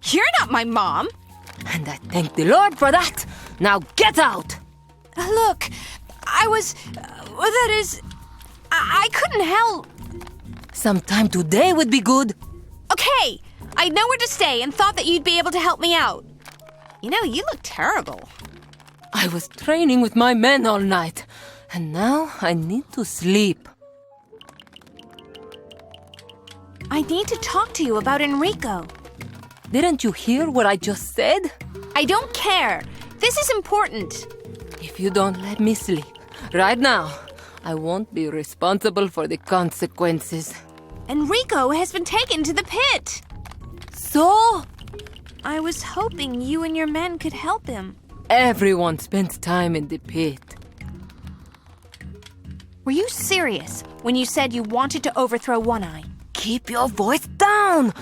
You're not my mom. And I thank the Lord for that. Now get out! Look, I couldn't help. Sometime today would be good. Okay, I had nowhere to stay and thought that you'd be able to help me out. You know, you look terrible. I was training with my men all night, and now I need to sleep. I need to talk to you about Enrico. Didn't you hear what I just said? I don't care. This is important. If you don't let me sleep right now, I won't be responsible for the consequences. Enrico has been taken to the pit. So? I was hoping you and your men could help him. Everyone spends time in the pit. Were you serious when you said you wanted to overthrow One Eye? Keep your voice down!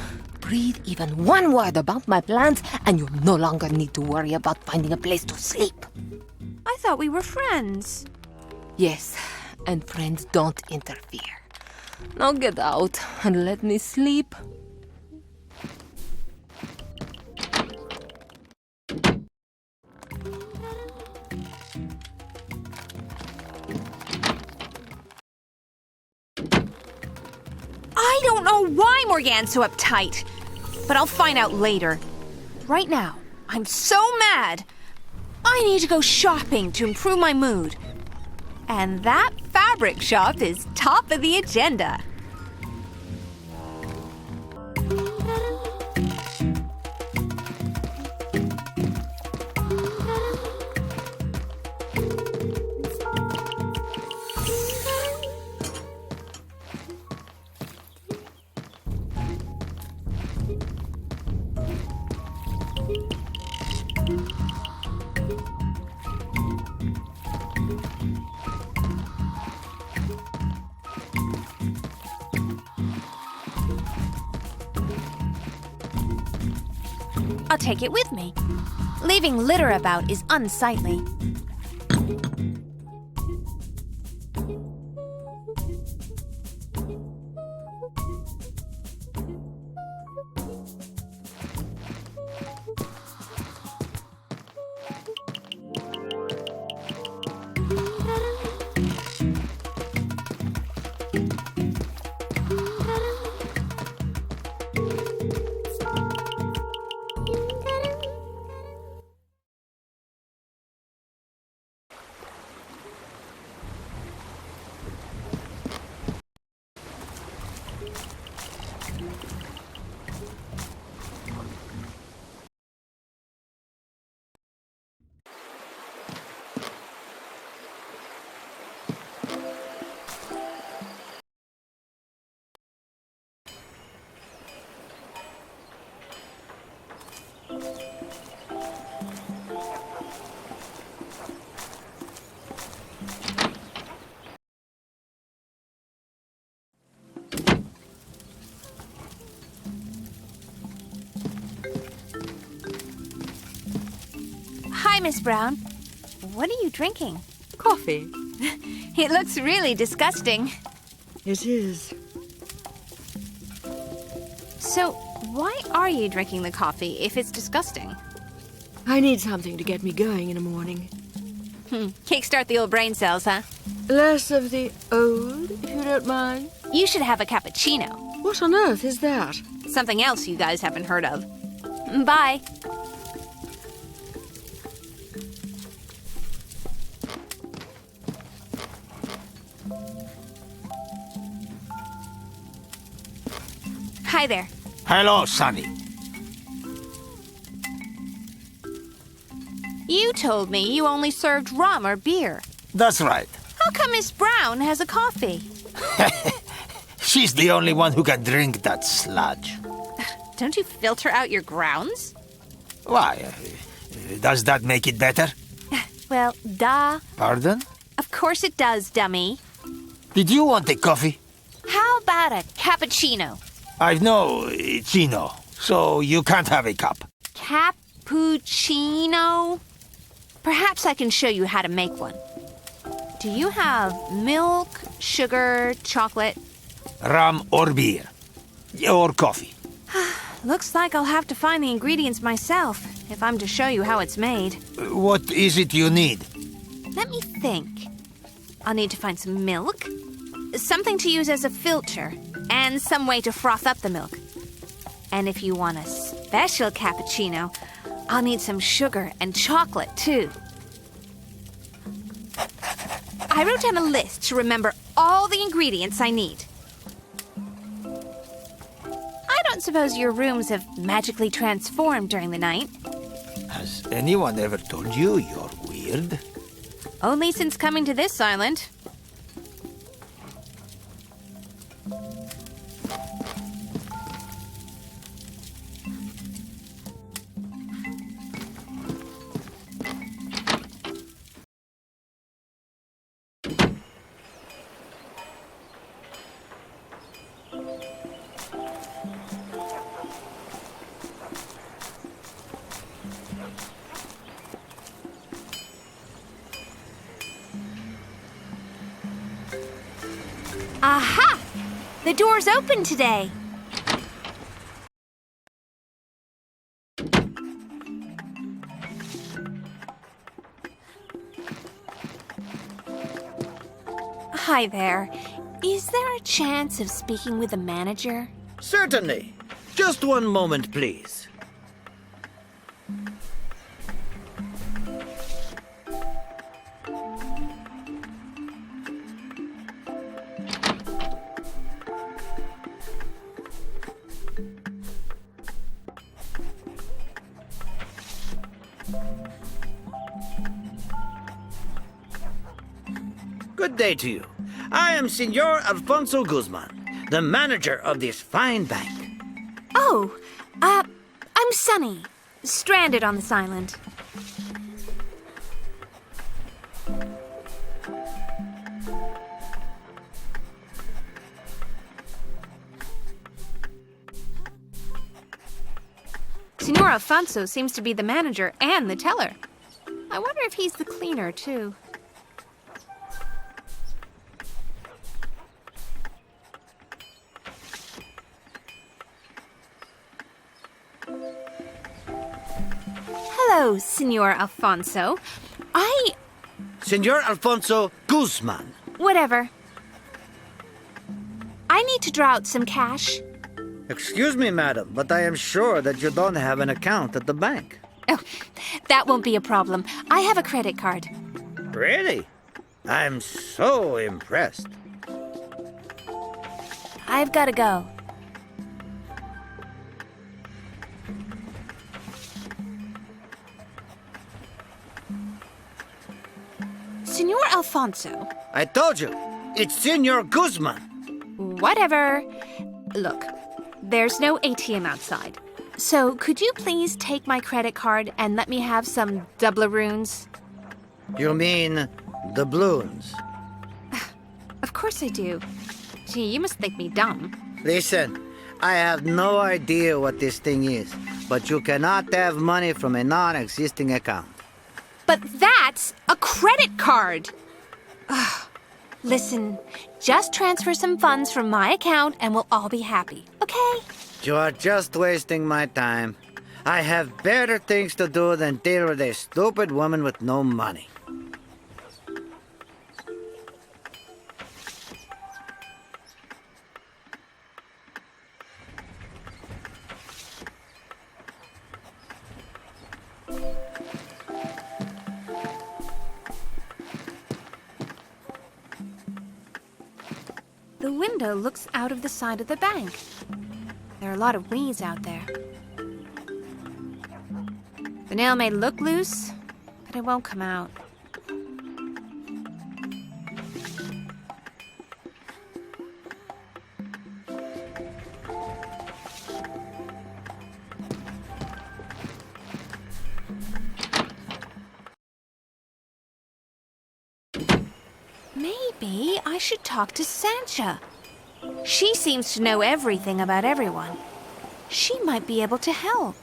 Breathe even one word about my plans, and you no longer need to worry about finding a place to sleep. I thought we were friends. Yes, and friends don't interfere. Now get out and let me sleep. I don't know why Morgan's so uptight, but I'll find out later. Right now, I'm so mad. I need to go shopping to improve my mood. And that fabric shop is top of the agenda. I'll take it with me. Leaving litter about is unsightly. Hi, Miss Brown. What are you drinking? Coffee. It looks really disgusting. It is. So, why are you drinking the coffee if it's disgusting? I need something to get me going in the morning. Kickstart the old brain cells, huh? Less of the old, if you don't mind. You should have a cappuccino. What on earth is that? Something else you guys haven't heard of. Bye. Hi there. Hello, Sonny. You told me you only served rum or beer. That's right. How come Miss Brown has a coffee? She's the only one who can drink that sludge. Don't you filter out your grounds? Why? Does that make it better? Well, duh. Pardon? Of course it does, dummy. Did you want a coffee? How about a cappuccino? I've no chino, so you can't have a cup. Cappuccino? Perhaps I can show you how to make one. Do you have milk, sugar, chocolate? Rum or beer. Or coffee. Looks like I'll have to find the ingredients myself if I'm to show you how it's made. What is it you need? Let me think. I'll need to find some milk, something to use as a filter, and some way to froth up the milk. And if you want a special cappuccino, I'll need some sugar and chocolate, too. I wrote down a list to remember all the ingredients I need. I don't suppose your rooms have magically transformed during the night? Has anyone ever told you you're weird? Only since coming to this island. Aha! The door's open today. Hi there. Is there a chance of speaking with the manager? Certainly. Just one moment, please. Good day to you. I am Senor Alfonso Guzman, the manager of this fine bank. Oh, I'm Sunny, stranded on this island. Senor Alfonso seems to be the manager and the teller. I wonder if he's the cleaner, too. Hello, Senor Alfonso. Senor Alfonso Guzman. Whatever. I need to draw out some cash. Excuse me, madam, but I am sure that you don't have an account at the bank. Oh, that won't be a problem. I have a credit card. Really? I'm so impressed. I've got to go. Senor Alfonso. I told you, it's Senor Guzman. Whatever. Look, there's no ATM outside. So could you please take my credit card and let me have some doubleroons? You mean doubloons? Of course I do. Gee, you must think me dumb. Listen, I have no idea what this thing is, but you cannot have money from a non-existing account. But that's a credit card! Ugh. Listen, just transfer some funds from my account and we'll all be happy, okay? You are just wasting my time. I have better things to do than deal with a stupid woman with no money. The window looks out of the side of the bank. There are a lot of weeds out there. The nail may look loose, but it won't come out. Maybe I should talk to Sancha. She seems to know everything about everyone. She might be able to help.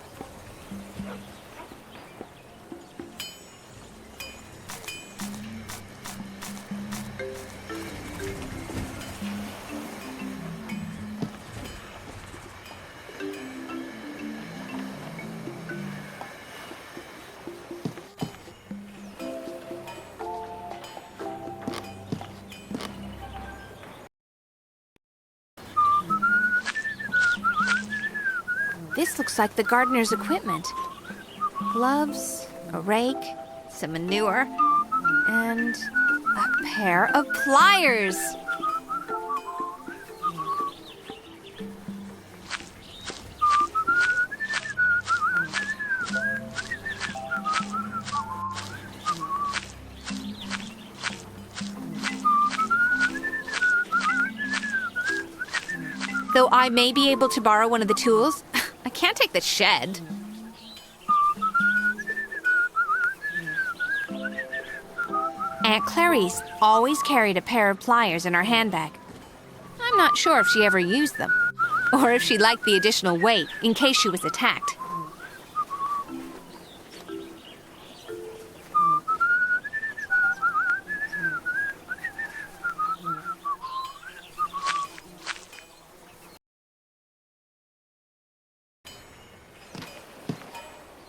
This looks like the gardener's equipment. Gloves, a rake, some manure, and a pair of pliers. Though I may be able to borrow one of the tools, I can't take the shed. Aunt Clarice always carried a pair of pliers in her handbag. I'm not sure if she ever used them, or if she liked the additional weight in case she was attacked.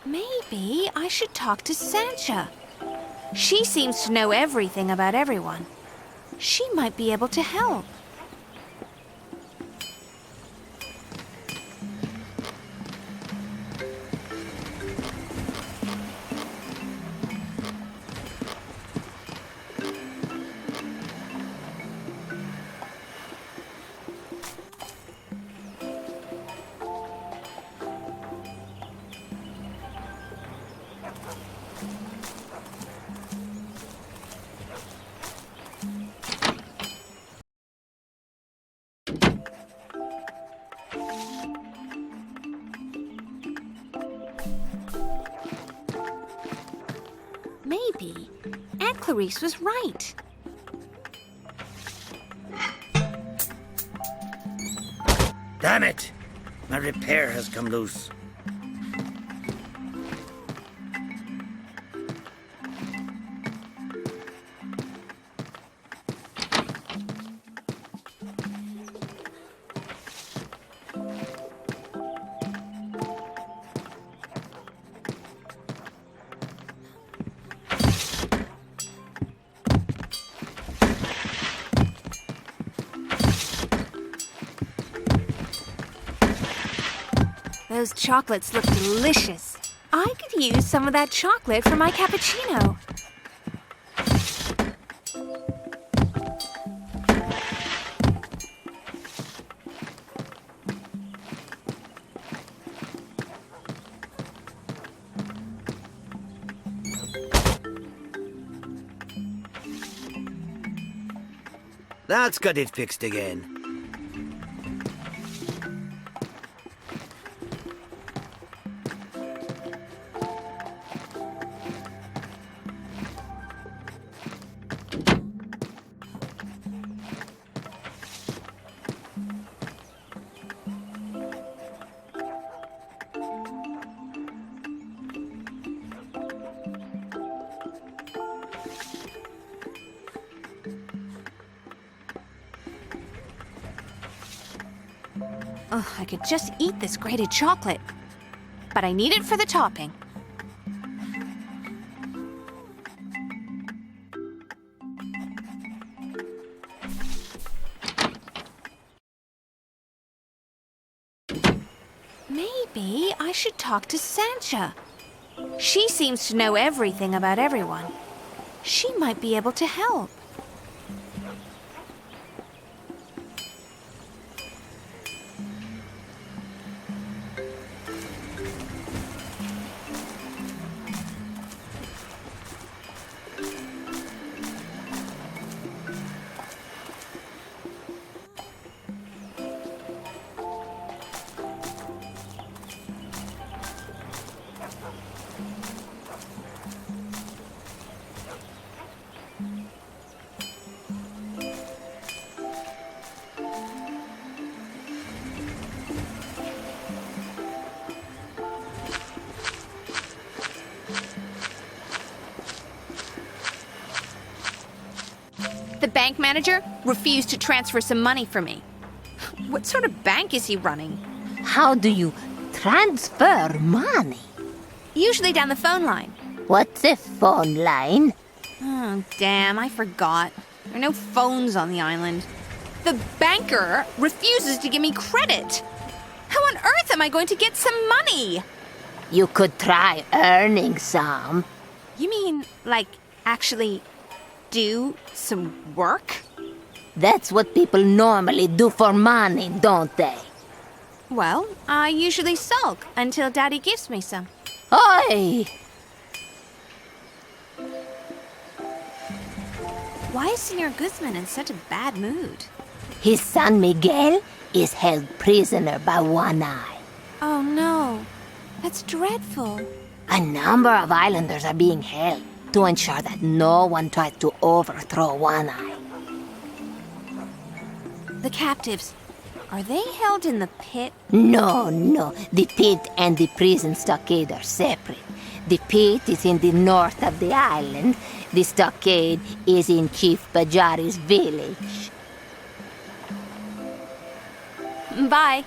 Maybe I should talk to Sancha. She seems to know everything about everyone. She might be able to help. Maybe Aunt Clarice was right. Damn it! My repair has come loose. Those chocolates look delicious. I could use some of that chocolate for my cappuccino. That's got it fixed again. Oh, I could just eat this grated chocolate. But I need it for the topping. Maybe I should talk to Sancha. She seems to know everything about everyone. She might be able to help. The bank manager refused to transfer some money for me. What sort of bank is he running? How do you transfer money? Usually down the phone line. What's a phone line? Oh, damn, I forgot. There are no phones on the island. The banker refuses to give me credit. How on earth am I going to get some money? You could try earning some. You mean, like, actually do some work? That's what people normally do for money, don't they? Well, I usually sulk until Daddy gives me some. Oi! Why is Senor Guzman in such a bad mood? His son Miguel is held prisoner by One Eye. Oh no, that's dreadful. A number of islanders are being held to ensure that no one tries to overthrow One Eye. The captives, are they held in the pit? No, the pit and the prison stockade are separate. The pit is in the north of the island. The stockade is in Chief Bajari's village. Bye.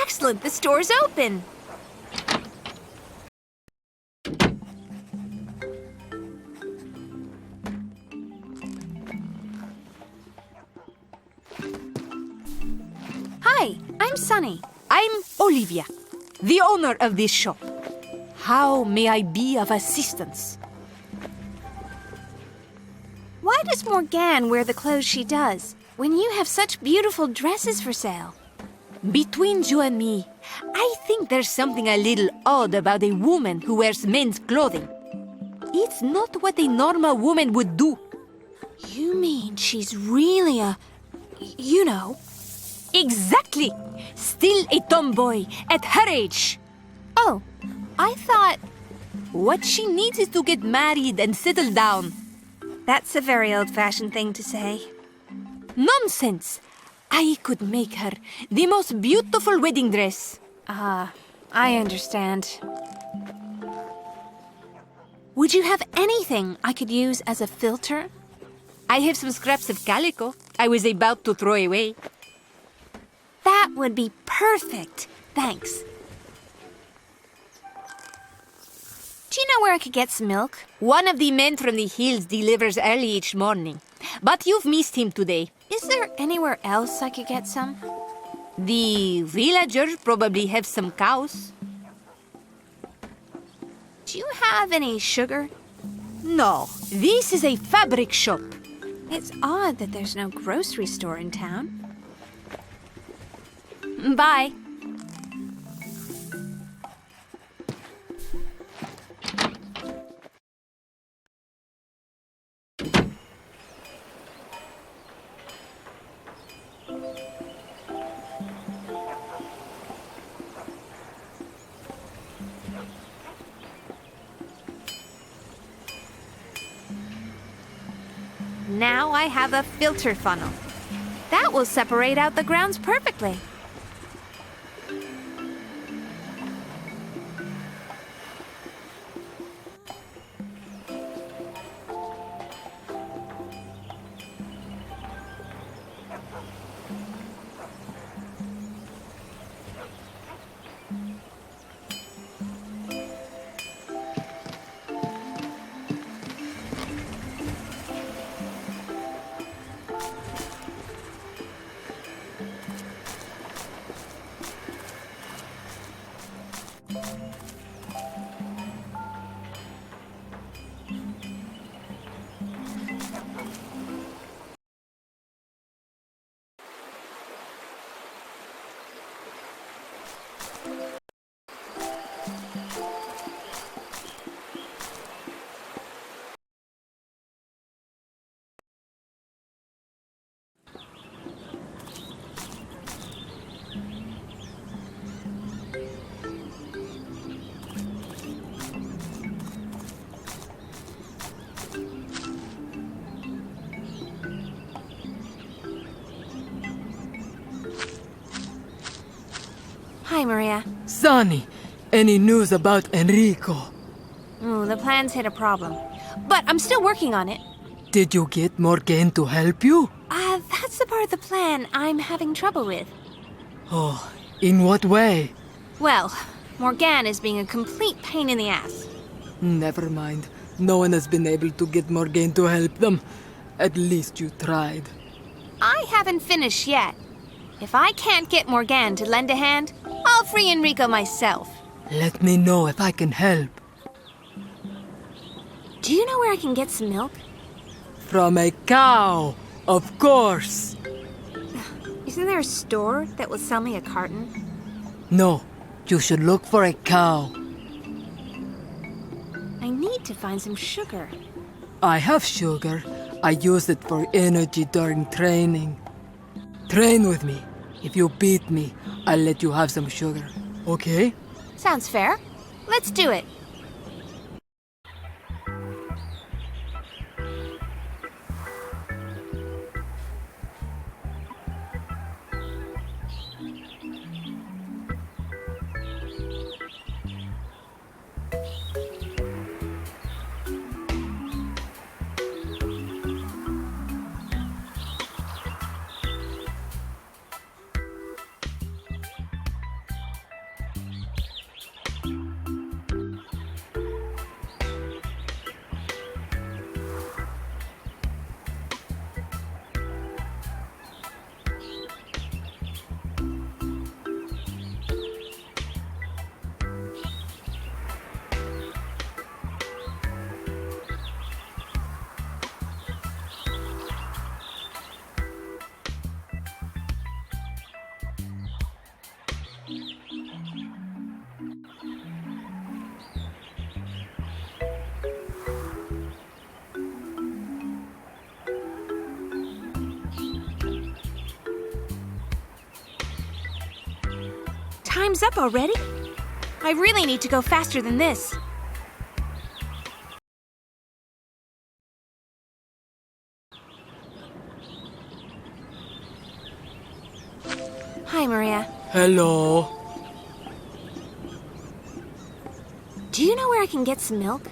Excellent, the store's open. Hi, I'm Sunny. I'm Olivia, the owner of this shop. How may I be of assistance? Why does Morgane wear the clothes she does when you have such beautiful dresses for sale? Between you and me, I think there's something a little odd about a woman who wears men's clothing. It's not what a normal woman would do. You mean she's really you know. Exactly! Still a tomboy at her age. Oh, I thought What she needs is to get married and settle down. that's a very old-fashioned thing to say. Nonsense! I could make her the most beautiful wedding dress. I understand. Would you have anything I could use as a filter? I have some scraps of calico I was about to throw away. That would be perfect. Thanks. Do you know where I could get some milk? One of the men from the hills delivers early each morning, but you've missed him today. Is there anywhere else I could get some? The villagers probably have some cows. Do you have any sugar? No, this is a fabric shop. It's odd that there's no grocery store in town. Bye. Now I have a filter funnel. That will separate out the grounds perfectly. Sonny, any news about Enrico? Ooh, the plan's hit a problem. But I'm still working on it. Did you get Morgan to help you? That's the part of the plan I'm having trouble with. Oh, in what way? Well, Morgan is being a complete pain in the ass. Never mind. No one has been able to get Morgan to help them. At least you tried. I haven't finished yet. If I can't get Morgan to lend a hand, I'll free Enrico myself. Let me know if I can help. Do you know where I can get some milk? From a cow, of course. Isn't there a store that will sell me a carton? No, you should look for a cow. I need to find some sugar. I have sugar. I use it for energy during training. Train with me. If you beat me, I'll let you have some sugar. Okay? Sounds fair. Let's do it. Time's up already? I really need to go faster than this. Hi, Maria. Hello. Do you know where I can get some milk?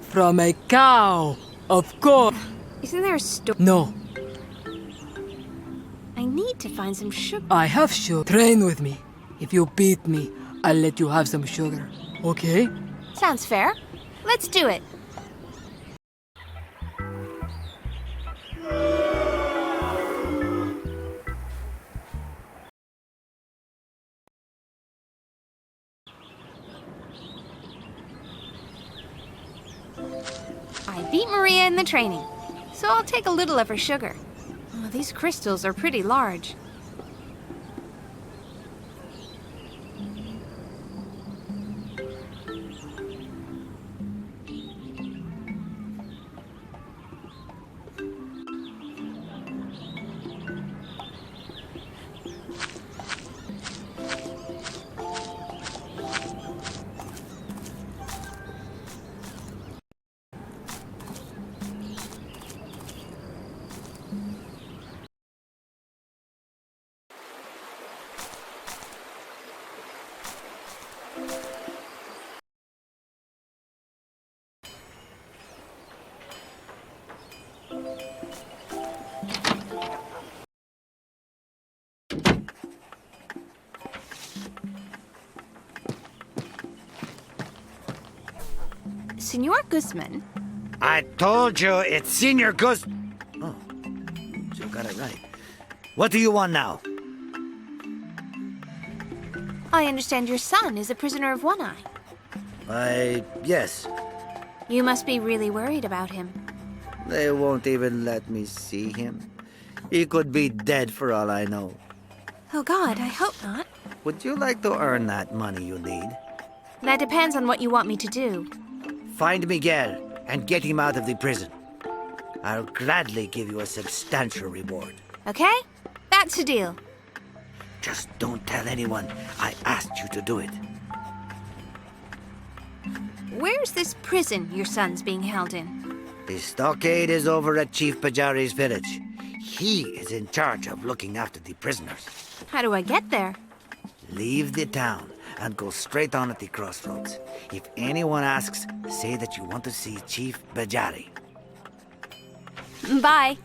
From a cow, of course. Isn't there a store? No, I need to find some sugar. I have sugar. Train with me. If you beat me, I'll let you have some sugar. Okay? Sounds fair. Let's do it. I beat Maria in the training, so I'll take a little of her sugar. Oh, these crystals are pretty large. Senor Guzman? I told you it's Senior Gus. Oh, you got it right. What do you want now? I understand your son is a prisoner of One Eye. Yes. You must be really worried about him. They won't even let me see him. He could be dead for all I know. Oh God, I hope not. Would you like to earn that money you need? That depends on what you want me to do. Find Miguel and get him out of the prison. I'll gladly give you a substantial reward. Okay? That's a deal. Just don't tell anyone I asked you to do it. Where's this prison your son's being held in? The stockade is over at Chief Pajari's village. He is in charge of looking after the prisoners. How do I get there? Leave the town and go straight on at the crossroads. If anyone asks, say that you want to see Chief Bajari. Bye.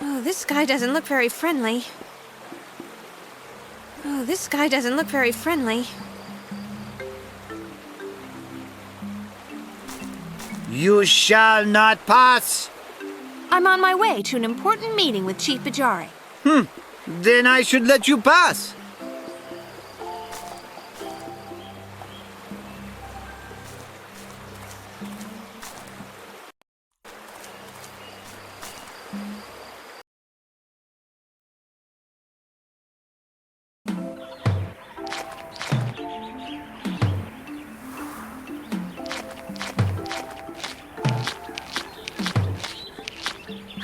Oh, this guy doesn't look very friendly. Oh, this guy doesn't look very friendly. You shall not pass! I'm on my way to an important meeting with Chief Bajari. Then I should let you pass.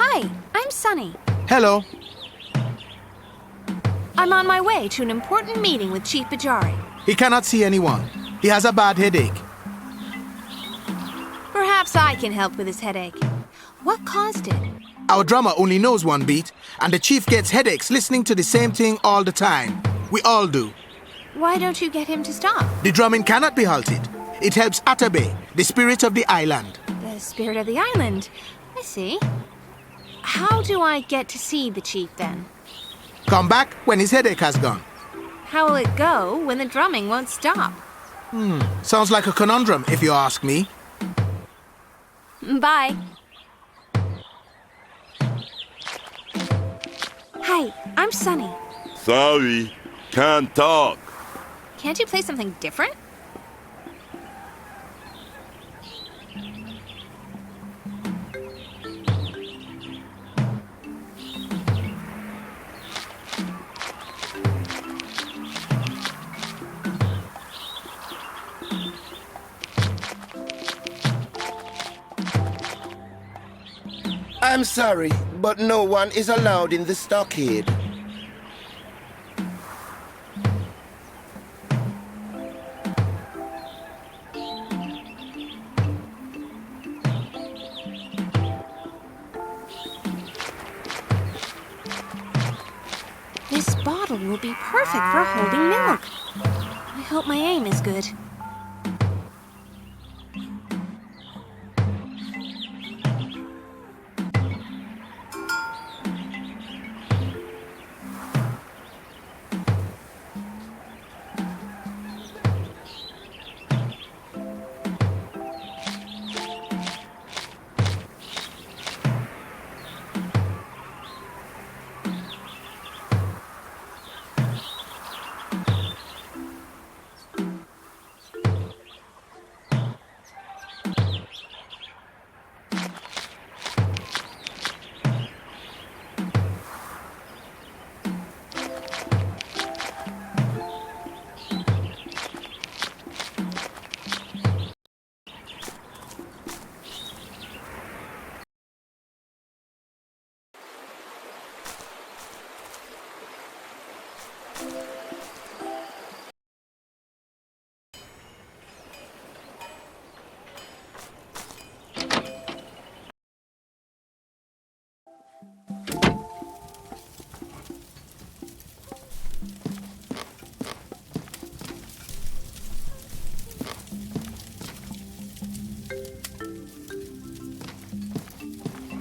Hi, I'm Sunny. Hello. I'm on my way to an important meeting with Chief Bajari. He cannot see anyone. He has a bad headache. Perhaps I can help with his headache. What caused it? Our drummer only knows one beat, and the chief gets headaches listening to the same thing all the time. We all do. Why don't you get him to stop? The drumming cannot be halted. It helps Atabe, the spirit of the island. The spirit of the island. I see. How do I get to see the chief then? Come back when his headache has gone. How will it go when the drumming won't stop? Sounds like a conundrum, if you ask me. Bye. Hi, I'm Sunny. Sorry, can't talk. Can't you play something different? I'm sorry, but no one is allowed in the stockade. This bottle will be perfect for holding milk. I hope my aim is good.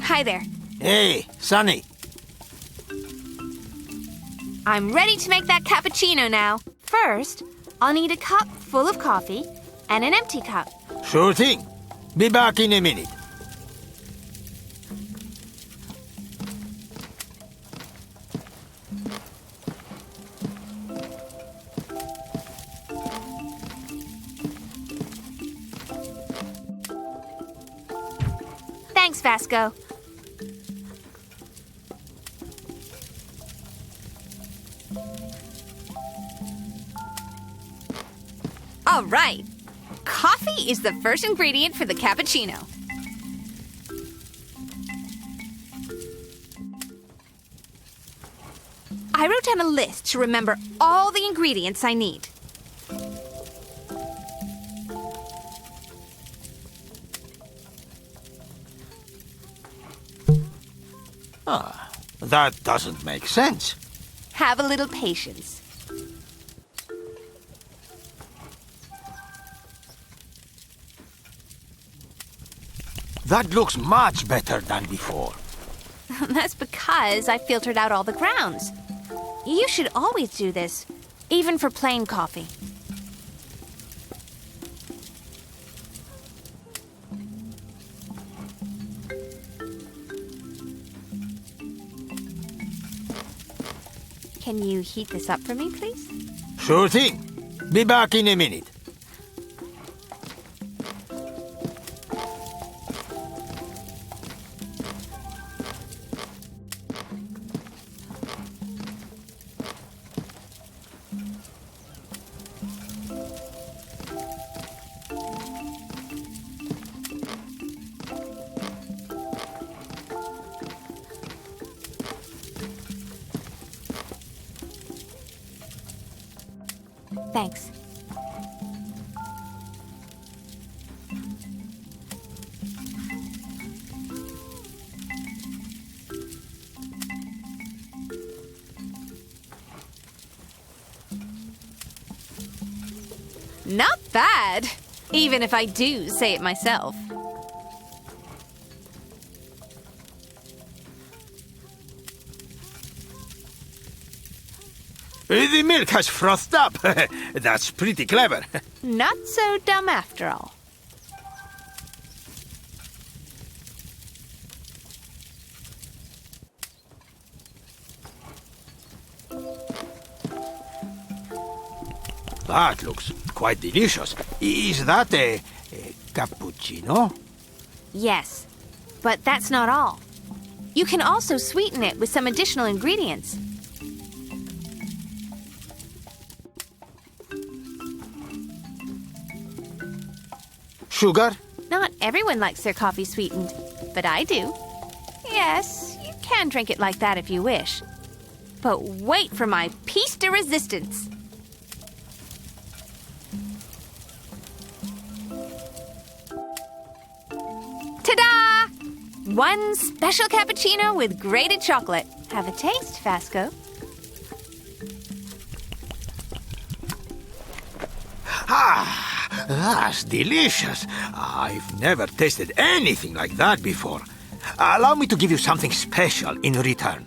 Hi there. Hey, Sonny. I'm ready to make that cappuccino now. First, I'll need a cup full of coffee and an empty cup. Sure thing. Be back in a minute. Vasco. All right. Coffee is the first ingredient for the cappuccino. I wrote down a list to remember all the ingredients I need. That doesn't make sense. Have a little patience. That looks much better than before. That's because I filtered out all the grounds. You should always do this, even for plain coffee. Can you heat this up for me, please? Sure thing. Be back in a minute. Thanks. Not bad, even if I do say it myself. The milk has frothed up. That's pretty clever. Not so dumb after all. That looks quite delicious. Is that a cappuccino? Yes, but that's not all. You can also sweeten it with some additional ingredients. Sugar? Not everyone likes their coffee sweetened, but I do. Yes, you can drink it like that if you wish. But wait for my piece de resistance. Ta-da! One special cappuccino with grated chocolate. Have a taste, Vasco. That's delicious. I've never tasted anything like that before. Allow me to give you something special in return.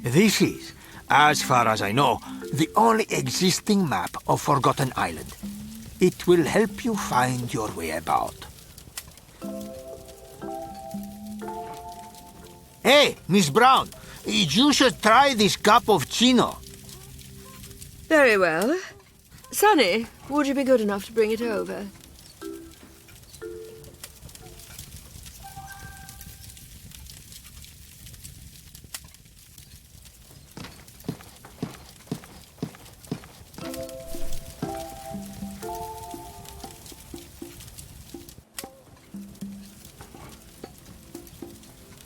This is, as far as I know, the only existing map of Forgotten Island. It will help you find your way about. Hey, Miss Brown, you should try this cappuccino. Very well. Sonny, would you be good enough to bring it over?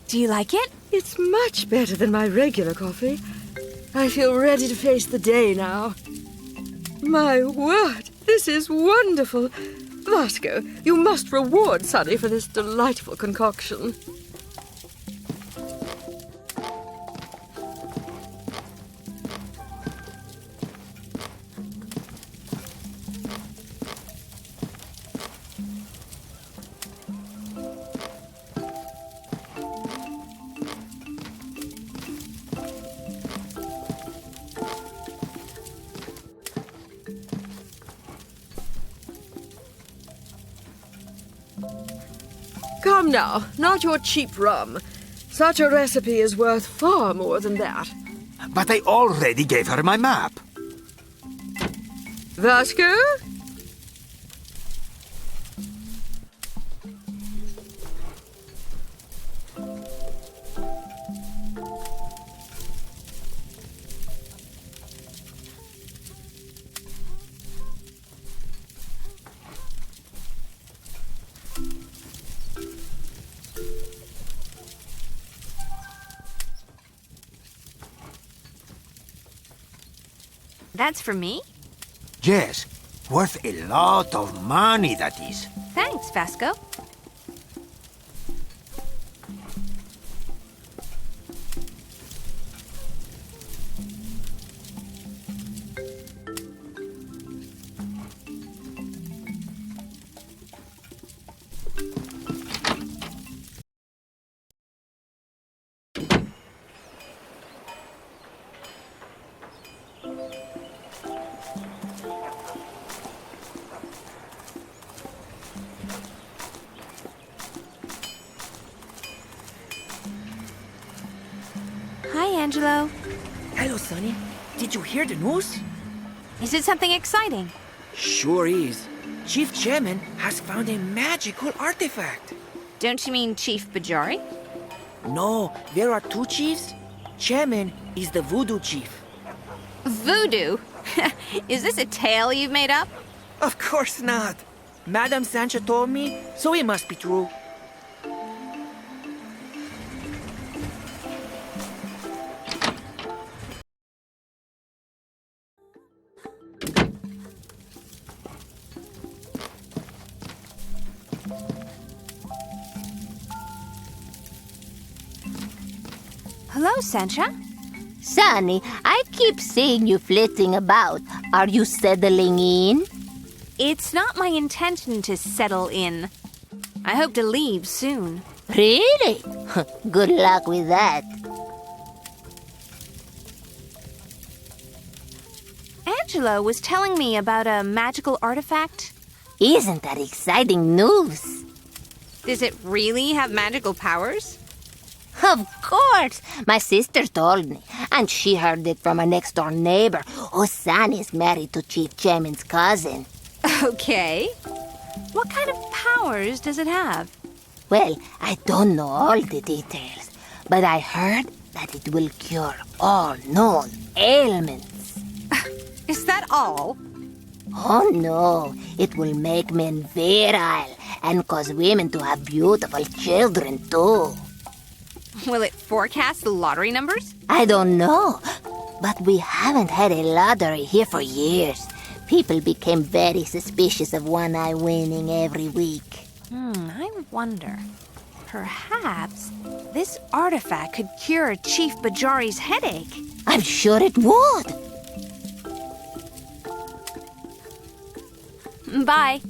Do you like it? It's much better than my regular coffee. I feel ready to face the day now. My word, this is wonderful. Vasco, you must reward Sonny for this delightful concoction. Come now, not your cheap rum. Such a recipe is worth far more than that. But I already gave her my map. Vasco? That's for me? Yes, worth a lot of money, that is. Thanks, Vasco. Hi, Angelo. Hello, Sonny. Did you hear the news? Is it something exciting? Sure is. Chief Chairman has found a magical artifact. Don't you mean Chief Bajari? No, there are two chiefs. Chairman is the Woodoo chief. Voodoo? Is this a tale you've made up? Of course not. Madame Sancha told me, so it must be true. Hello, Sancha. Sonny, I keep seeing you flitting about. Are you settling in? It's not my intention to settle in. I hope to leave soon. Really? Good luck with that. Angelo was telling me about a magical artifact. Isn't that exciting news? Does it really have magical powers? Of course! My sister told me, and she heard it from a next-door neighbor whose son is married to Chief Chairman's cousin. Okay. What kind of powers does it have? Well, I don't know all the details, but I heard that it will cure all known ailments. Is that all? Oh no, it will make men virile and cause women to have beautiful children too. Will it forecast the lottery numbers? I don't know, but we haven't had a lottery here for years. People became very suspicious of one-eye winning every week. I wonder. Perhaps this artifact could cure Chief Bajari's headache. I'm sure it would. Bye.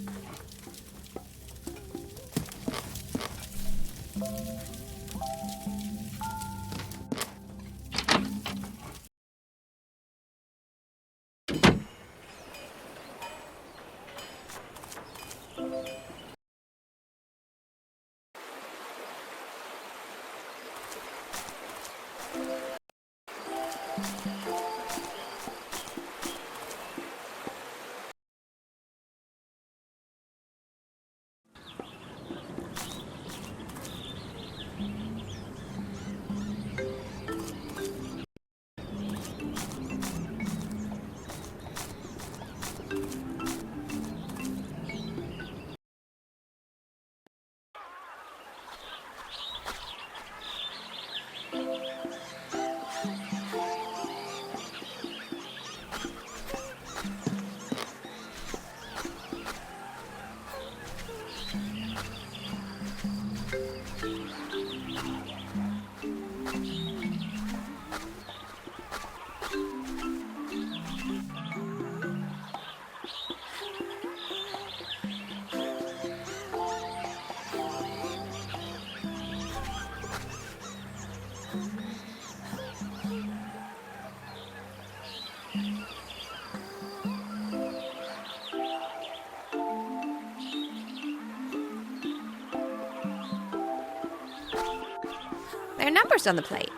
There are numbers on the plate.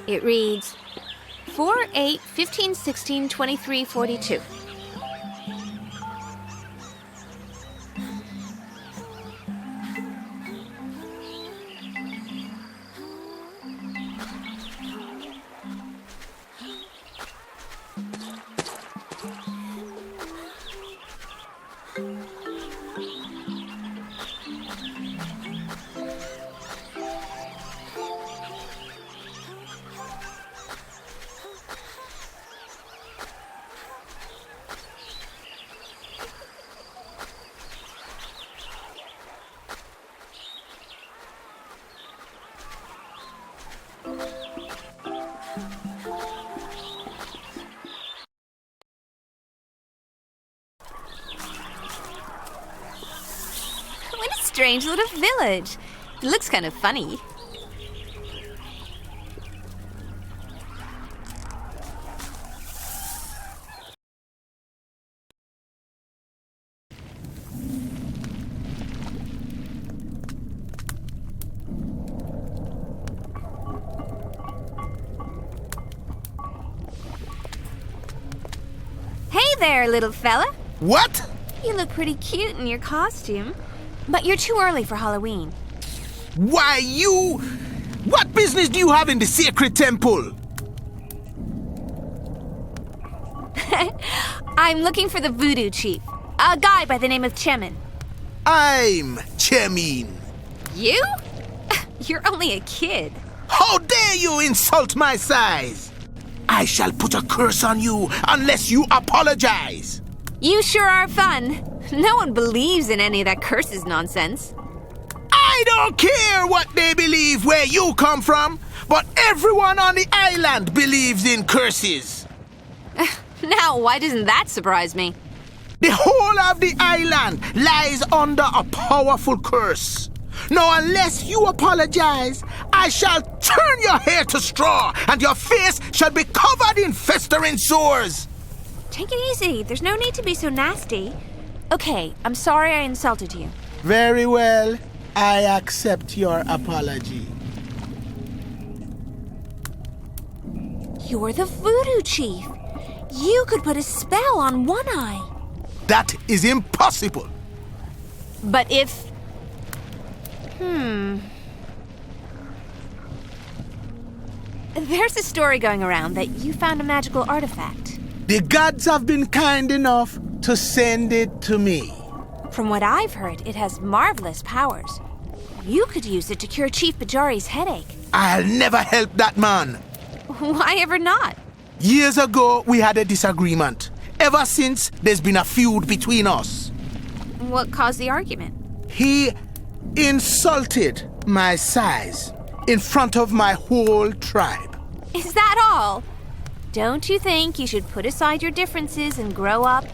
It reads 4, 8, 15, 16, 23, 42. strange little village. It looks kind of funny. Hey there, little fella. What? You look pretty cute in your costume. But you're too early for Halloween. Why, you... What business do you have in the sacred temple? I'm looking for the Woodoo chief, a guy by the name of Chemin. I'm Chemin. You? You're only a kid. How dare you insult my size? I shall put a curse on you unless you apologize. You sure are fun. No one believes in any of that curses nonsense. I don't care what they believe where you come from, but everyone on the island believes in curses. Now, why doesn't that surprise me? The whole of the island lies under a powerful curse. Now, unless you apologize, I shall turn your hair to straw and your face shall be covered in festering sores. Take it easy. There's no need to be so nasty. Okay, I'm sorry I insulted you. Very well. I accept your apology. You're the Woodoo chief. You could put a spell on one eye. That is impossible. But if... There's a story going around that you found a magical artifact. The gods have been kind enough to send it to me. From what I've heard, it has marvelous powers. You could use it to cure Chief Bajari's headache. I'll never help that man. Why ever not? Years ago, we had a disagreement. Ever since, there's been a feud between us. What caused the argument? He insulted my size in front of my whole tribe. Is that all? Don't you think you should put aside your differences and grow up?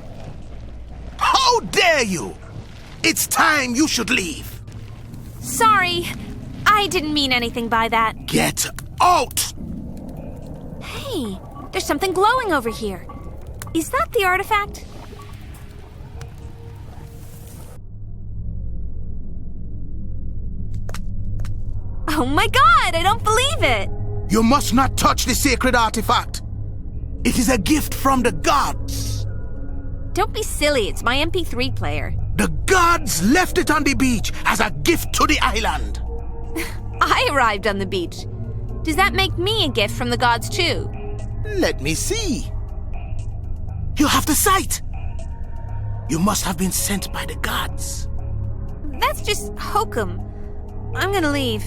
How dare you! It's time you should leave. Sorry, I didn't mean anything by that. Get out! Hey, there's something glowing over here. Is that the artifact? Oh my god, I don't believe it! You must not touch the sacred artifact. It is a gift from the gods. Don't be silly, it's my MP3 player. The gods left it on the beach as a gift to the island. I arrived on the beach. Does that make me a gift from the gods too? Let me see. You have the sight. You must have been sent by the gods. That's just hokum. I'm gonna leave.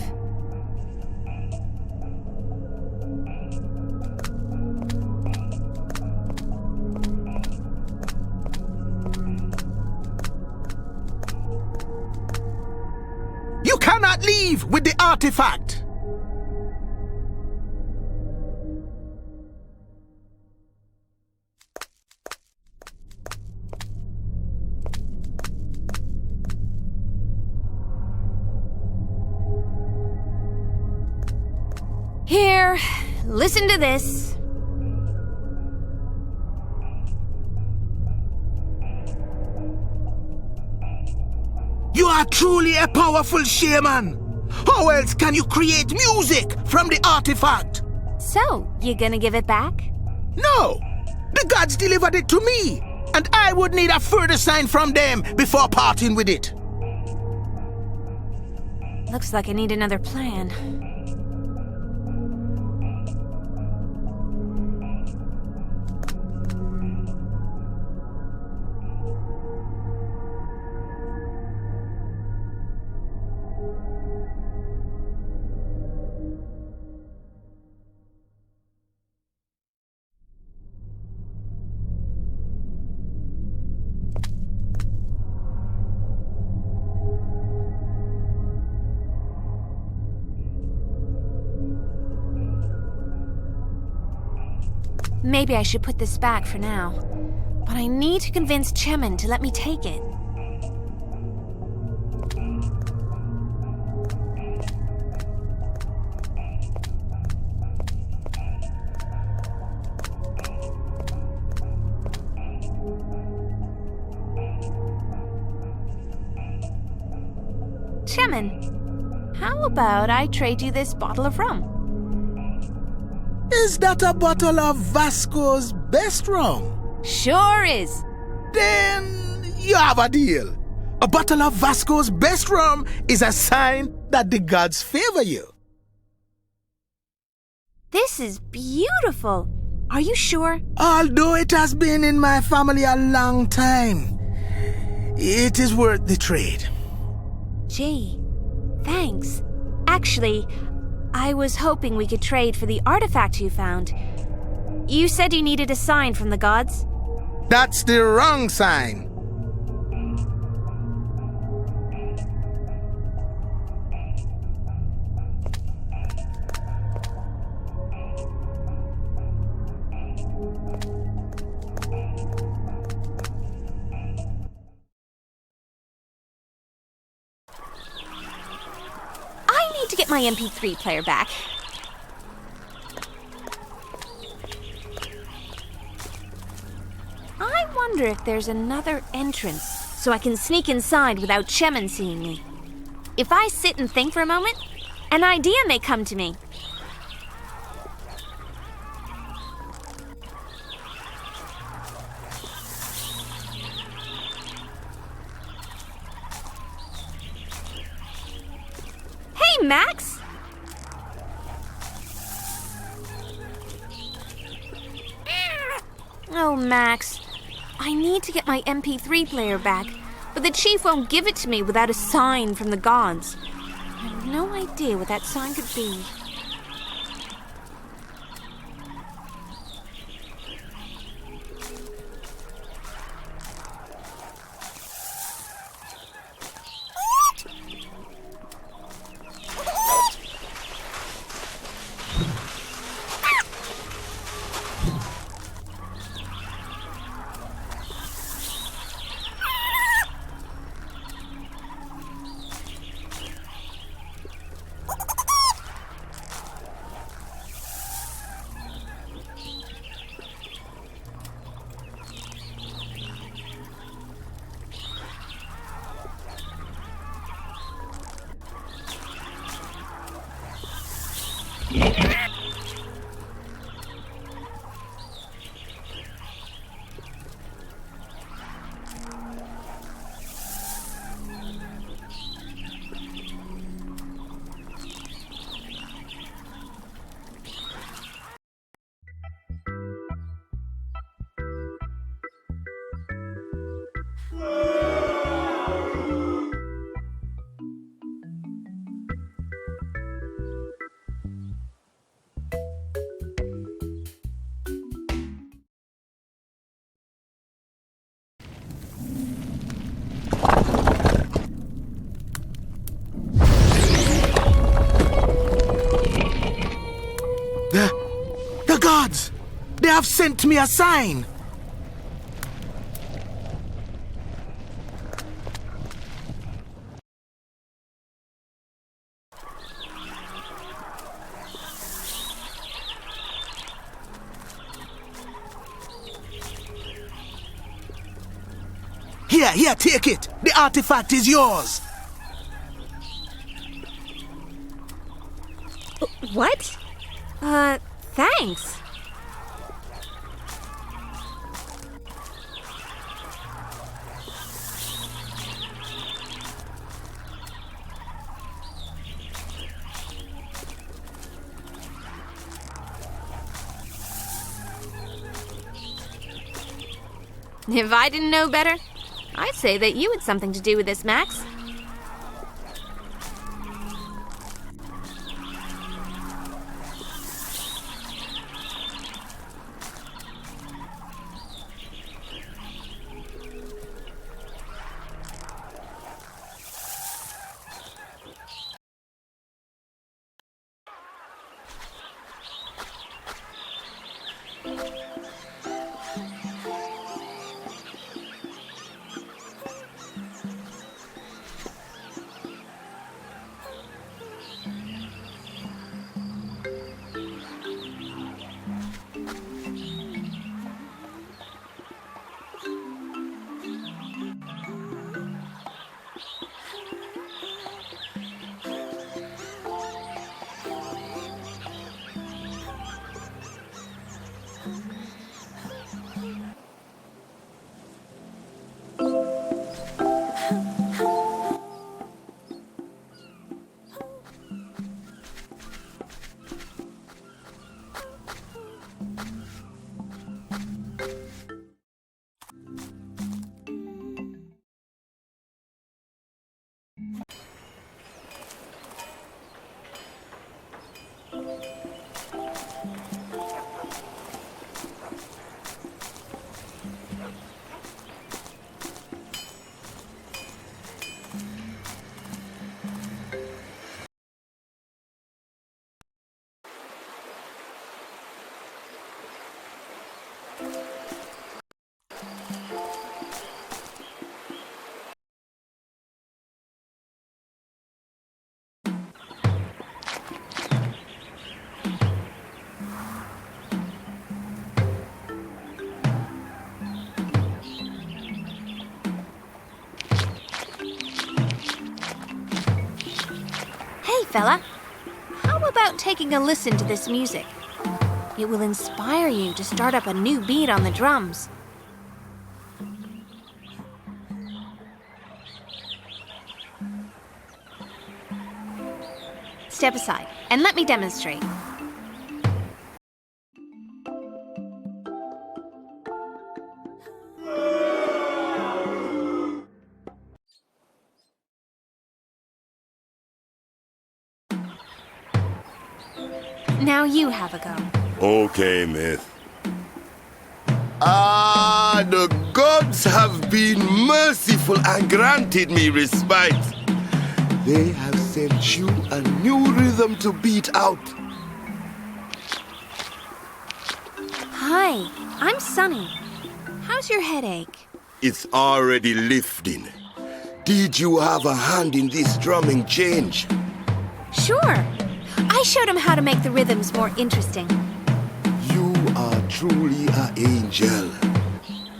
You cannot leave with the artifact. Here, listen to this. You are truly a powerful shaman. How else can you create music from the artifact? So, you gonna give it back? No! The gods delivered it to me, and I would need a further sign from them before parting with it. Looks like I need another plan. Maybe I should put this back for now. But I need to convince Chemin to let me take it. Chemin, how about I trade you this bottle of rum? Is that a bottle of Vasco's best rum? Sure is. Then you have a deal. A bottle of Vasco's best rum is a sign that the gods favor you. This is beautiful. Are you sure? Although it has been in my family a long time, it is worth the trade. Gee, thanks. Actually, I was hoping we could trade for the artifact you found. You said you needed a sign from the gods? That's the wrong sign. I need to get my MP3 player back. I wonder if there's another entrance, so I can sneak inside without Chemin seeing me. If I sit and think for a moment, an idea may come to me. Hey, Max! Oh, Max. I need to get my MP3 player back, but the chief won't give it to me without a sign from the gods. I have no idea what that sign could be. The gods! They have sent me a sign! Here, take it! The artifact is yours! What? Thanks. If I didn't know better, I'd say that you had something to do with this, Max. fella. How about taking a listen to this music? It will inspire you to start up a new beat on the drums. Step aside and let me demonstrate. Now you have a go. Okay, myth. The gods have been merciful and granted me respite. They have sent you a new rhythm to beat out. Hi, I'm Sunny. How's your headache? It's already lifting. Did you have a hand in this drumming change? Sure. I showed him how to make the rhythms more interesting. You are truly an angel.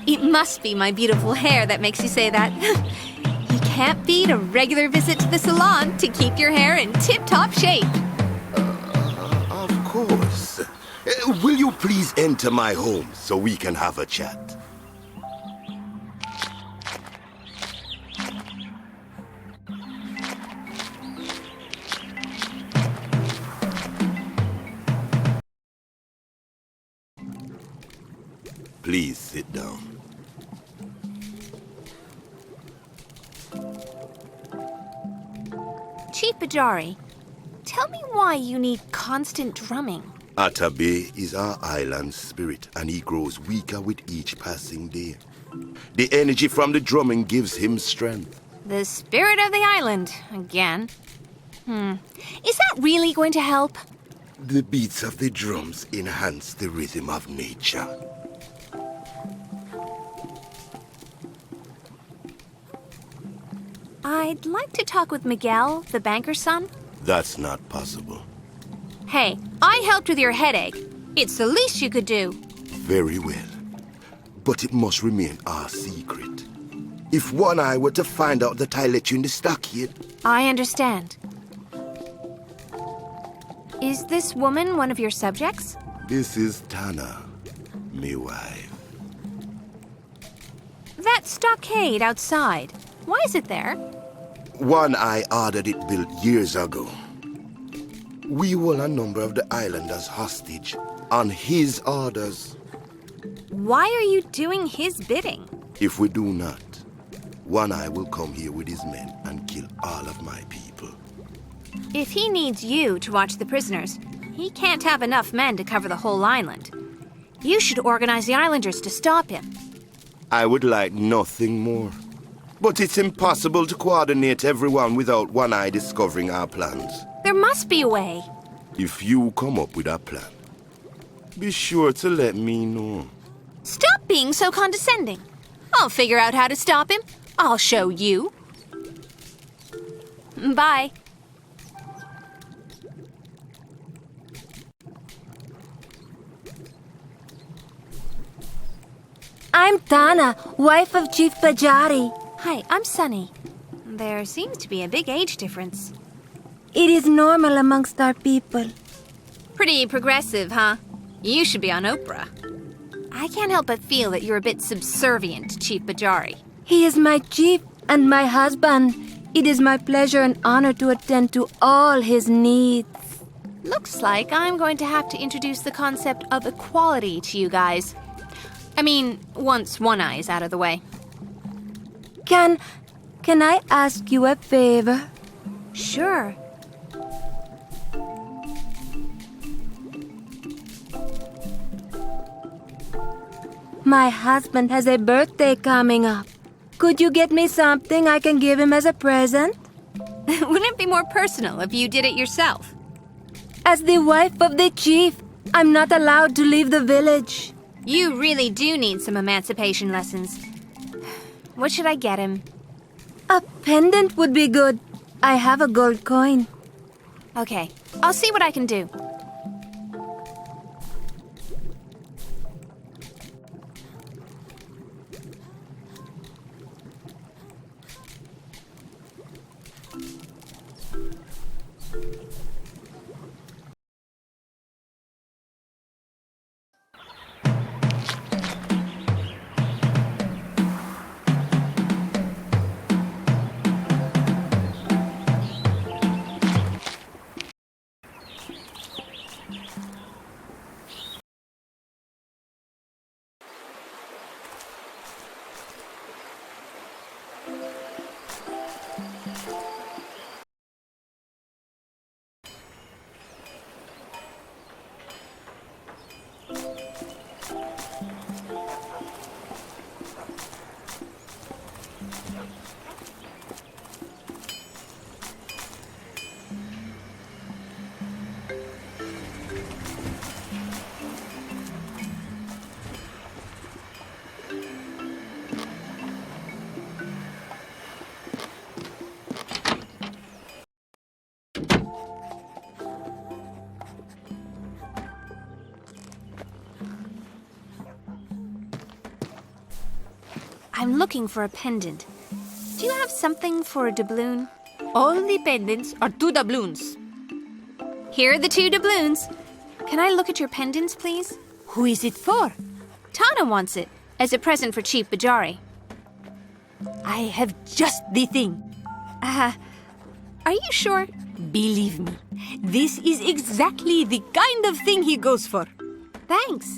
It must be my beautiful hair that makes you say that. You can't beat a regular visit to the salon to keep your hair in tip-top shape. Of course. Will you please enter my home so we can have a chat? Please sit down. Chief Bajari, tell me why you need constant drumming. Atabe is our island spirit, and he grows weaker with each passing day. The energy from the drumming gives him strength. The spirit of the island, again. Is that really going to help? The beats of the drums enhance the rhythm of nature. I'd like to talk with Miguel, the banker's son. That's not possible. Hey, I helped with your headache. It's the least you could do. Very well. But it must remain our secret. If One Eye were to find out that I let you in the stockade... I understand. Is this woman one of your subjects? This is Tana, me wife. That stockade outside, why is it there? One Eye ordered it built years ago. We hold a number of the islanders hostage on his orders. Why are you doing his bidding? If we do not, One Eye will come here with his men and kill all of my people. If he needs you to watch the prisoners, he can't have enough men to cover the whole island. You should organize the islanders to stop him. I would like nothing more. But it's impossible to coordinate everyone without One Eye discovering our plans. There must be a way. If you come up with a plan, be sure to let me know. Stop being so condescending. I'll figure out how to stop him. I'll show you. Bye. I'm Tana, wife of Chief Bajari. Hi, I'm Sunny. There seems to be a big age difference. It is normal amongst our people. Pretty progressive, huh? You should be on Oprah. I can't help but feel that you're a bit subservient to Chief Bajari. He is my chief and my husband. It is my pleasure and honor to attend to all his needs. Looks like I'm going to have to introduce the concept of equality to you guys. I mean, once One Eye is out of the way. Can I ask you a favor? Sure. My husband has a birthday coming up. Could you get me something I can give him as a present? Wouldn't it be more personal if you did it yourself? As the wife of the chief, I'm not allowed to leave the village. You really do need some emancipation lessons. What should I get him? A pendant would be good. I have a gold coin. Okay, I'll see what I can do. I'm looking for a pendant. Do you have something for a doubloon? All the pendants are 2 doubloons. Here are the 2 doubloons. Can I look at your pendants, please? Who is it for? Tana wants it, as a present for Chief Bajari. I have just the thing. Are you sure? Believe me, this is exactly the kind of thing he goes for. Thanks.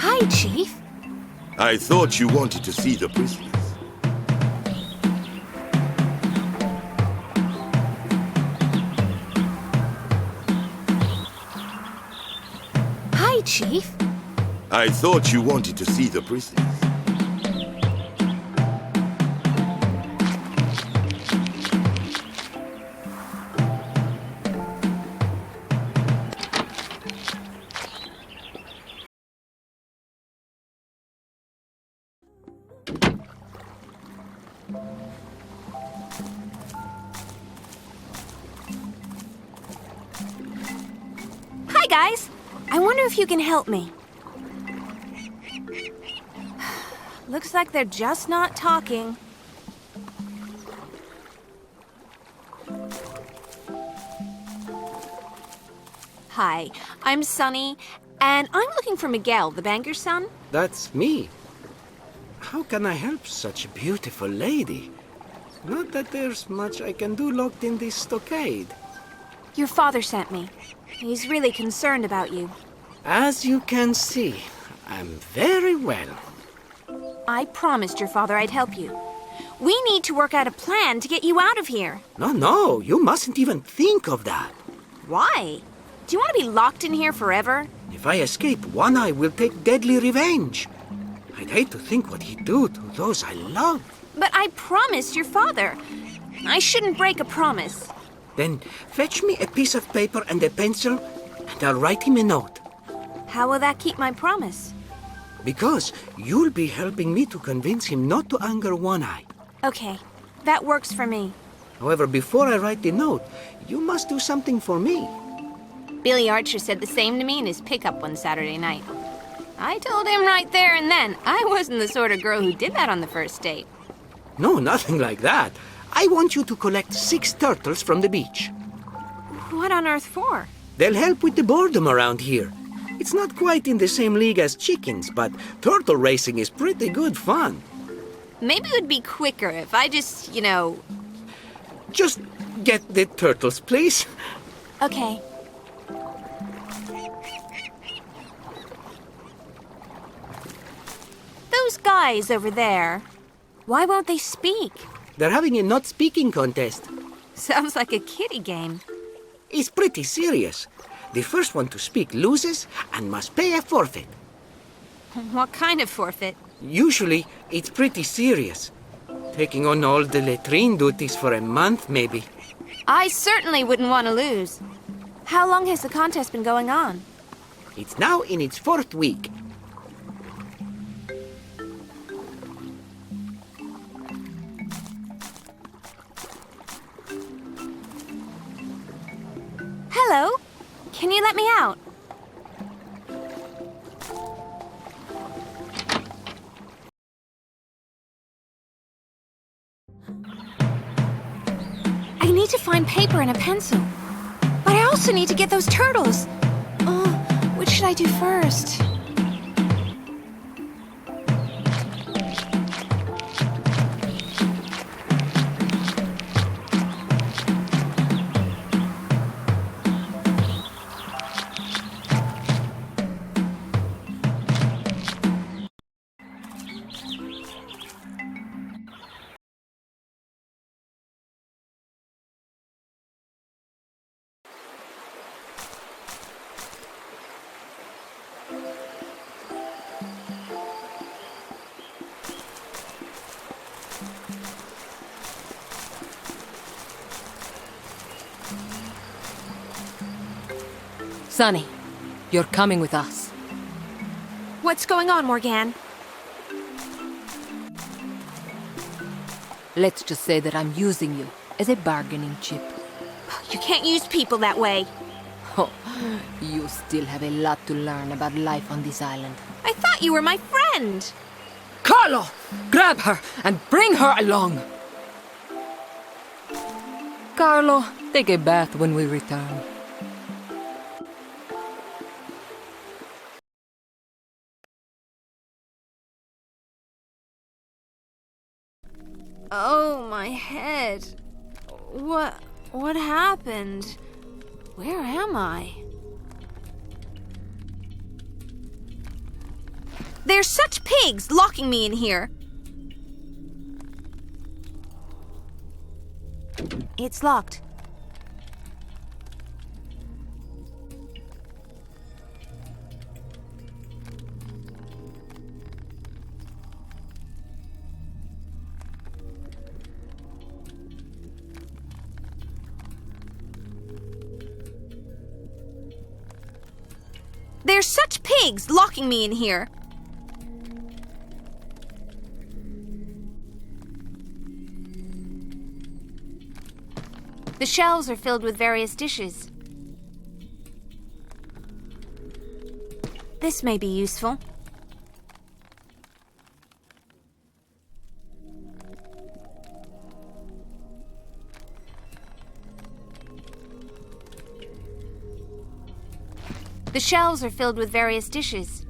Hi, Chief. I thought you wanted to see the prisoners. Hi, Chief. I thought you wanted to see the prisoners. Hi, guys. I wonder if you can help me. Looks like they're just not talking. Hi, I'm Sunny, and I'm looking for Miguel, the banker's son. That's me. How can I help such a beautiful lady? Not that there's much I can do locked in this stockade. Your father sent me. He's really concerned about you. As you can see, I'm very well. I promised your father I'd help you. We need to work out a plan to get you out of here. No, you mustn't even think of that. Why? Do you want to be locked in here forever? If I escape, One Eye will take deadly revenge. I'd hate to think what he'd do to those I love. But I promised your father. I shouldn't break a promise. Then fetch me a piece of paper and a pencil, and I'll write him a note. How will that keep my promise? Because you'll be helping me to convince him not to anger One Eye. Okay, that works for me. However, before I write the note, you must do something for me. Billy Archer said the same to me in his pickup one Saturday night. I told him right there and then I wasn't the sort of girl who did that on the first date. No, nothing like that. I want you to collect 6 turtles from the beach. What on earth for? They'll help with the boredom around here. It's not quite in the same league as chickens, but turtle racing is pretty good fun. Maybe it would be quicker if I just, Just get the turtles, please. Okay. Those guys over there, why won't they speak? They're having a not speaking contest. Sounds like a kiddie game. It's pretty serious. The first one to speak loses and must pay a forfeit. What kind of forfeit? Usually, it's pretty serious. Taking on all the latrine duties for a month, maybe. I certainly wouldn't want to lose. How long has the contest been going on? It's now in its 4th week. Hello? Can you let me out? I need to find paper and a pencil. But I also need to get those turtles. Oh, which should I do first? Sonny, you're coming with us. What's going on, Morgane? Let's just say that I'm using you as a bargaining chip. You can't use people that way. Oh, you still have a lot to learn about life on this island. I thought you were my friend. Carlo! Grab her and bring her along! Carlo, take a bath when we return. Oh, my head. What happened? Where am I? There's such pigs locking me in here. It's locked. There's such pigs locking me in here. The shelves are filled with various dishes. This may be useful. The shelves are filled with various dishes.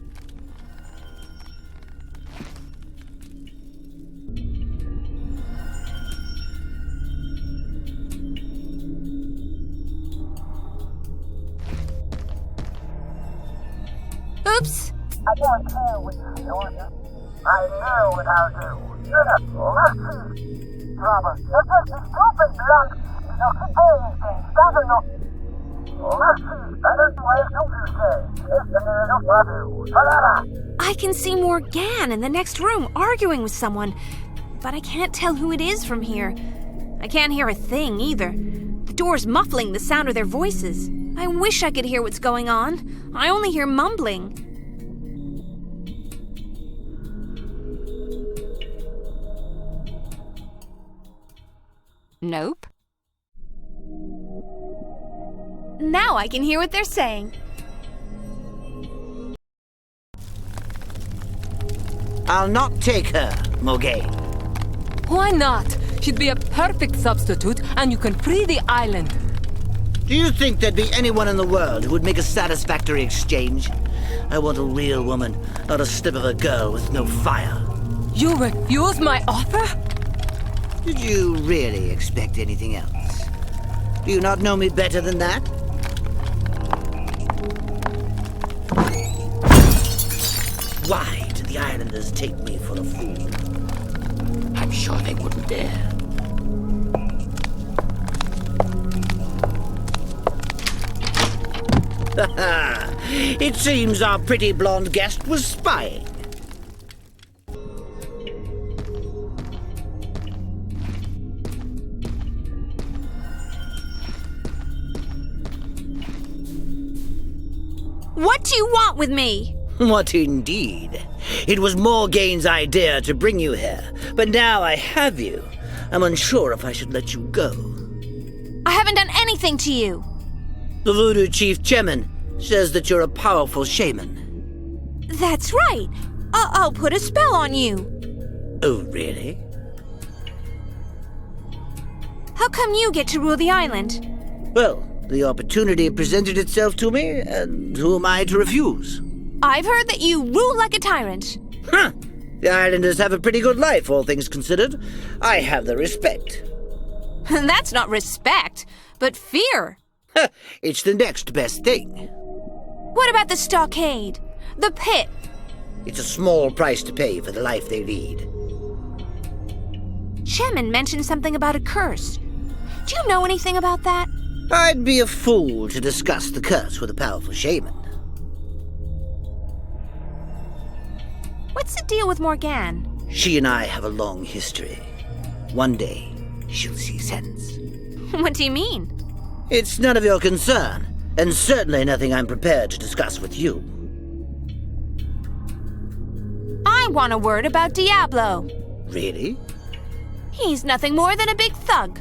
Oops! I don't care what you feel. I know what I'll do. You're the lucky drama. You're just a stupid blunt. You don't keep doing things. Doesn't know. I can see Morgane in the next room arguing with someone, but I can't tell who it is from here. I can't hear a thing either. The door's muffling the sound of their voices. I wish I could hear what's going on. I only hear mumbling. Nope. Now I can hear what they're saying. I'll not take her, Morgane. Why not? She'd be a perfect substitute, and you can free the island. Do you think there'd be anyone in the world who would make a satisfactory exchange? I want a real woman, not a slip of a girl with no fire. You refuse my offer? Did you really expect anything else? Do you not know me better than that? Why did the islanders take me for a fool? I'm sure they wouldn't dare. It seems our pretty blonde guest was spying. What do you want with me? What indeed? It was Morgane's idea to bring you here, but now I have you. I'm unsure if I should let you go. I haven't done anything to you. The Woodoo chief Chemin says that you're a powerful shaman. That's right. I'll put a spell on you. Oh, really? How come you get to rule the island? Well, the opportunity presented itself to me, and who am I to refuse? I've heard that you rule like a tyrant. Huh! The islanders have a pretty good life, all things considered. I have the respect. That's not respect, but fear. It's the next best thing. What about the stockade? The pit? It's a small price to pay for the life they lead. Chemin mentioned something about a curse. Do you know anything about that? I'd be a fool to discuss the curse with a powerful shaman. What's the deal with Morgane? She and I have a long history. One day, she'll see sense. What do you mean? It's none of your concern. And certainly nothing I'm prepared to discuss with you. I want a word about Diablo. Really? He's nothing more than a big thug.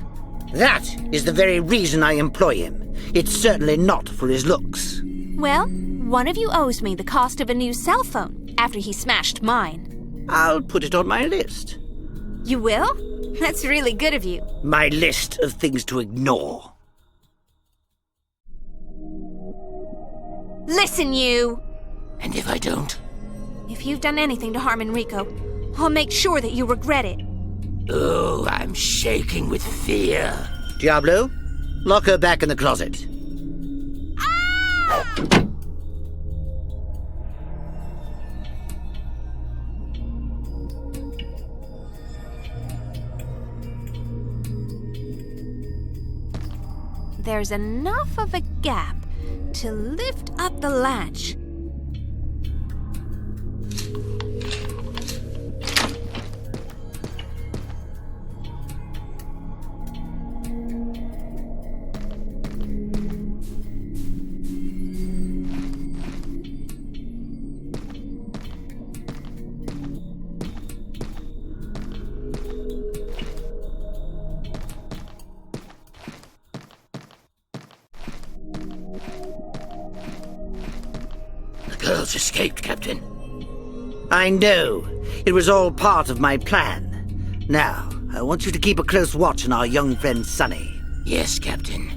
That is the very reason I employ him. It's certainly not for his looks. Well, one of you owes me the cost of a new cell phone after he smashed mine. I'll put it on my list. You will? That's really good of you. My list of things to ignore. Listen, you! And if I don't? If you've done anything to harm Enrico, I'll make sure that you regret it. Oh, I'm shaking with fear. Diablo, lock her back in the closet. There's enough of a gap to lift up the latch. Girls escaped, Captain. I know. It was all part of my plan. Now, I want you to keep a close watch on our young friend Sonny. Yes, Captain.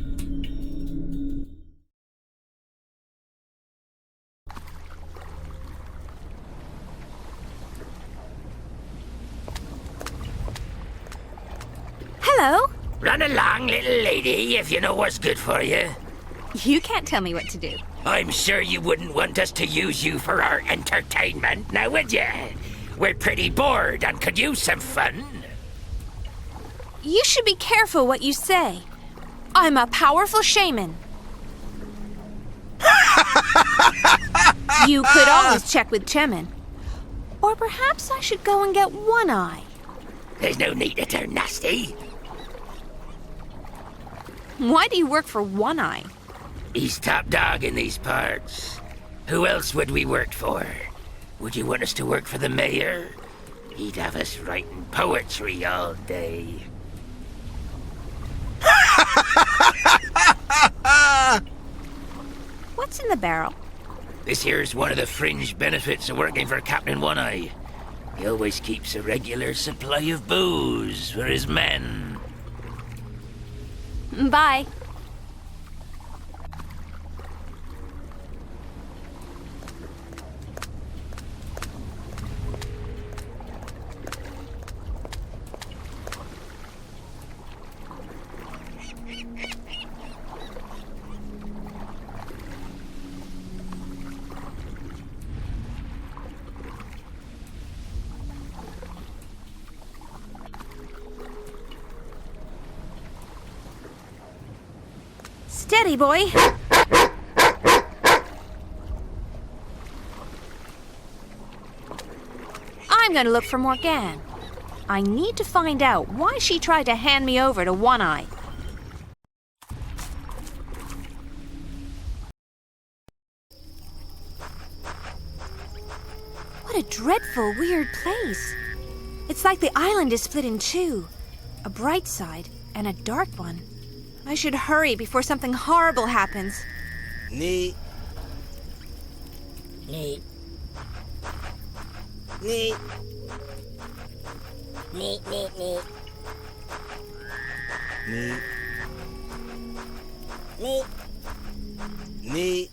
Hello? Run along, little lady, if you know what's good for you. You can't tell me what to do. I'm sure you wouldn't want us to use you for our entertainment, now would you? We're pretty bored and could use some fun. You should be careful what you say. I'm a powerful shaman. You could always check with Chemin. Or perhaps I should go and get One Eye. There's no need to turn nasty. Why do you work for One Eye? He's top dog in these parts. Who else would we work for? Would you want us to work for the mayor? He'd have us writing poetry all day. What's in the barrel? This here's one of the fringe benefits of working for Captain One Eye. He always keeps a regular supply of booze for his men. Bye. Steady, boy. I'm gonna look for Morgane. I need to find out why she tried to hand me over to One Eye. What a dreadful, weird place. It's like the island is split in two. A bright side and a dark one. I should hurry before something horrible happens. Nee. Nee. Nee. Nee, nee, nee. Nee. Nee. Nee.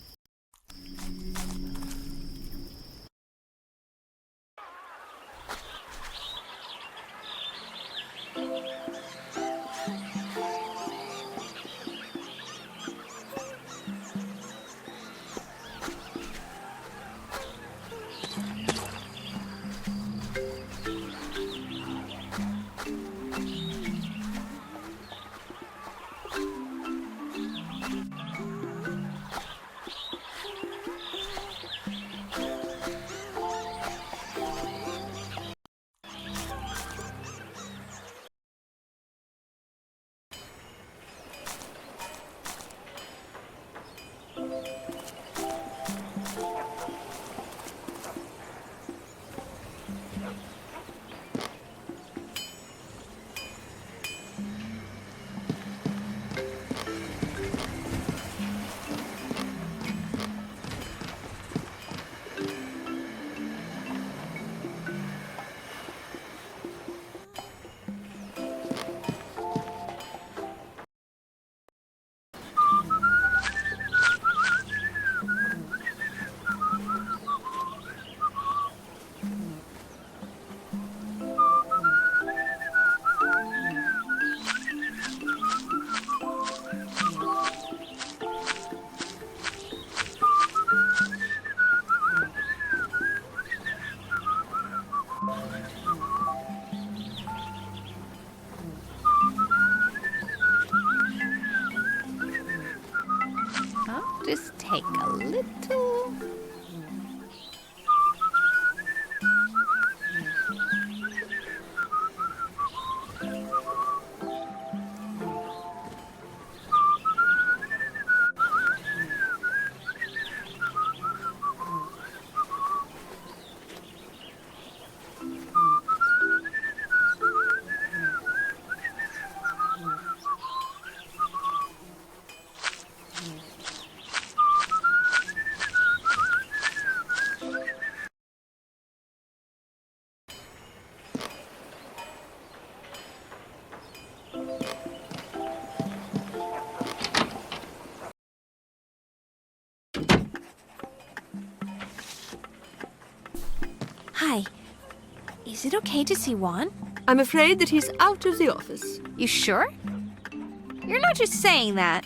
I'll just take a little. Hi. Is it okay to see Juan? I'm afraid that he's out of the office. You sure? You're not just saying that.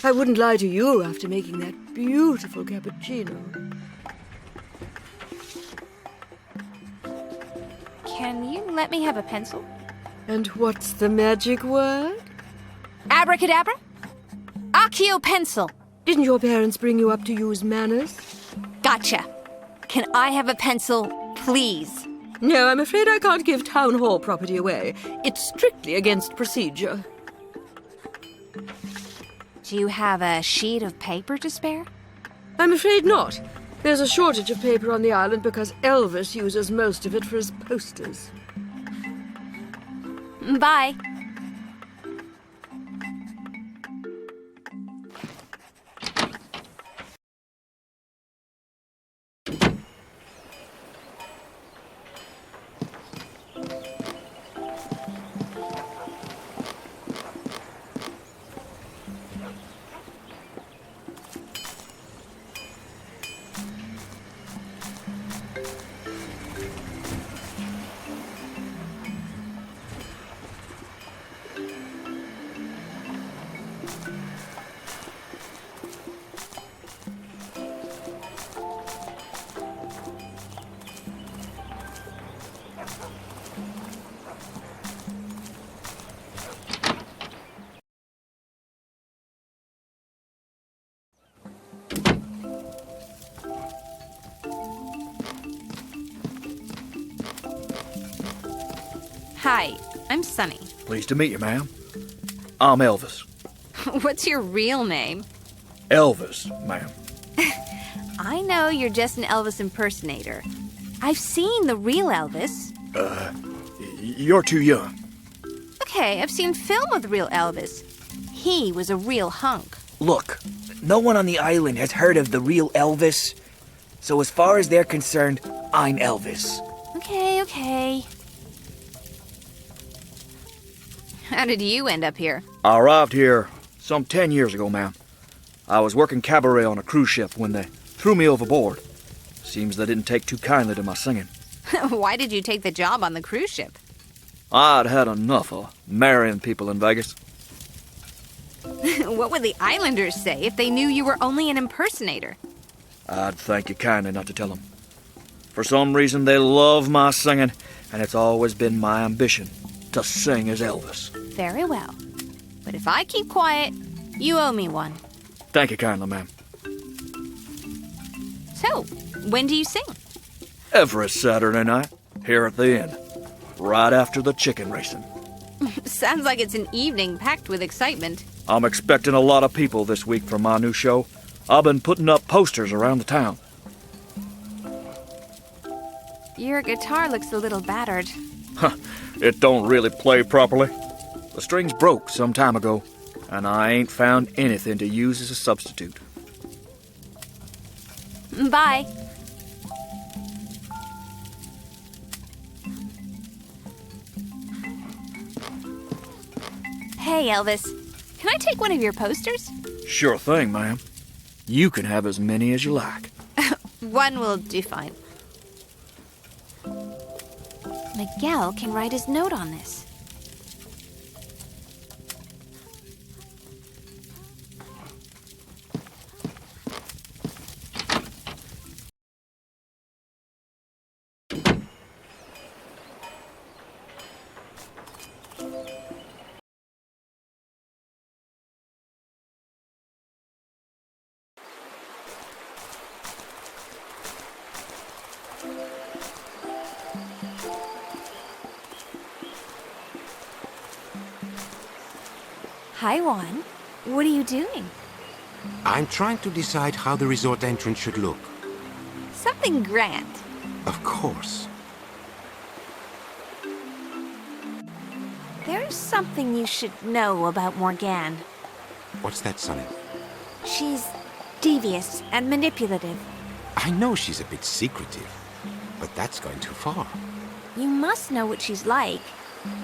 I wouldn't lie to you after making that beautiful cappuccino. Can you let me have a pencil? And what's the magic word? Abracadabra? Accio pencil. Didn't your parents bring you up to use manners? Gotcha. Can I have a pencil, please? No, I'm afraid I can't give town hall property away. It's strictly against procedure. Do you have a sheet of paper to spare? I'm afraid not. There's a shortage of paper on the island because Elvis uses most of it for his posters. Bye. Hi, I'm Sunny. Pleased to meet you, ma'am. I'm Elvis. What's your real name? Elvis, ma'am. I know you're just an Elvis impersonator. I've seen the real Elvis. You're too young. Okay, I've seen film of the real Elvis. He was a real hunk. Look, no one on the island has heard of the real Elvis. So as far as they're concerned, I'm Elvis. Okay. How did you end up here? I arrived here some 10 years ago, ma'am. I was working cabaret on a cruise ship when they threw me overboard. Seems they didn't take too kindly to my singing. Why did you take the job on the cruise ship? I'd had enough of marrying people in Vegas. What would the islanders say if they knew you were only an impersonator? I'd thank you kindly not to tell them. For some reason, they love my singing, and it's always been my ambition to sing as Elvis. Very well. But if I keep quiet, you owe me one. Thank you kindly, ma'am. So, when do you sing? Every Saturday night, here at the inn, right after the chicken racing. Sounds like it's an evening packed with excitement. I'm expecting a lot of people this week for my new show. I've been putting up posters around the town. Your guitar looks a little battered. It don't really play properly. The strings broke some time ago, and I ain't found anything to use as a substitute. Bye. Hey, Elvis. Can I take one of your posters? Sure thing, ma'am. You can have as many as you like. One will do fine. Miguel can write his note on this. Hi, Juan. What are you doing? I'm trying to decide how the resort entrance should look. Something grand. Of course. There's something you should know about Morgane. What's that, Sonny? She's devious and manipulative. I know she's a bit secretive, but that's going too far. You must know what she's like,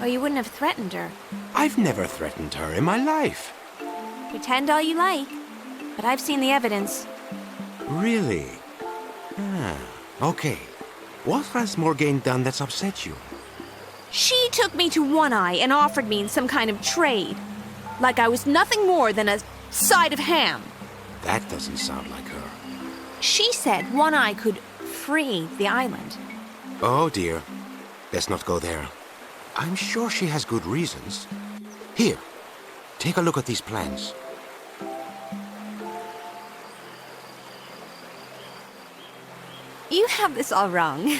or you wouldn't have threatened her. I've never threatened her in my life. Pretend all you like, but I've seen the evidence. Really? Okay. What has Morgane done that's upset you? She took me to One Eye and offered me in some kind of trade. Like I was nothing more than a side of ham. That doesn't sound like her. She said One Eye could free the island. Oh dear. Let's not go there. I'm sure she has good reasons. Here, take a look at these plans. You have this all wrong.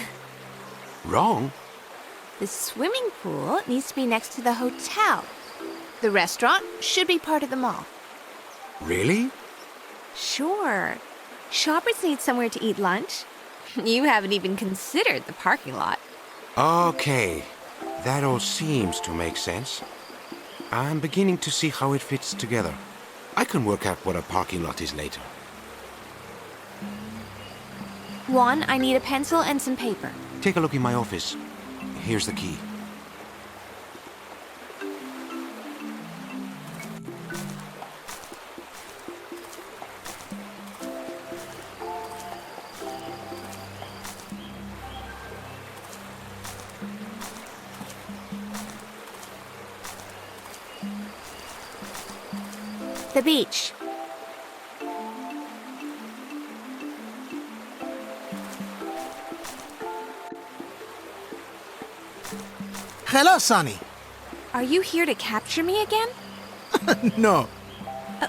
Wrong? The swimming pool needs to be next to the hotel. The restaurant should be part of the mall. Really? Sure. Shoppers need somewhere to eat lunch. You haven't even considered the parking lot. Okay. That all seems to make sense. I'm beginning to see how it fits together. I can work out what a parking lot is later. Juan, I need a pencil and some paper. Take a look in my office. Here's the key. The beach. Hello, Sonny. Are you here to capture me again? No.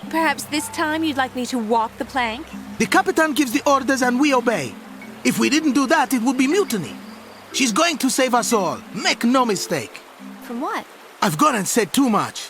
Perhaps this time you'd like me to walk the plank? The Capitan gives the orders and we obey. If we didn't do that, it would be mutiny. She's going to save us all. Make no mistake. From what? I've gone and said too much.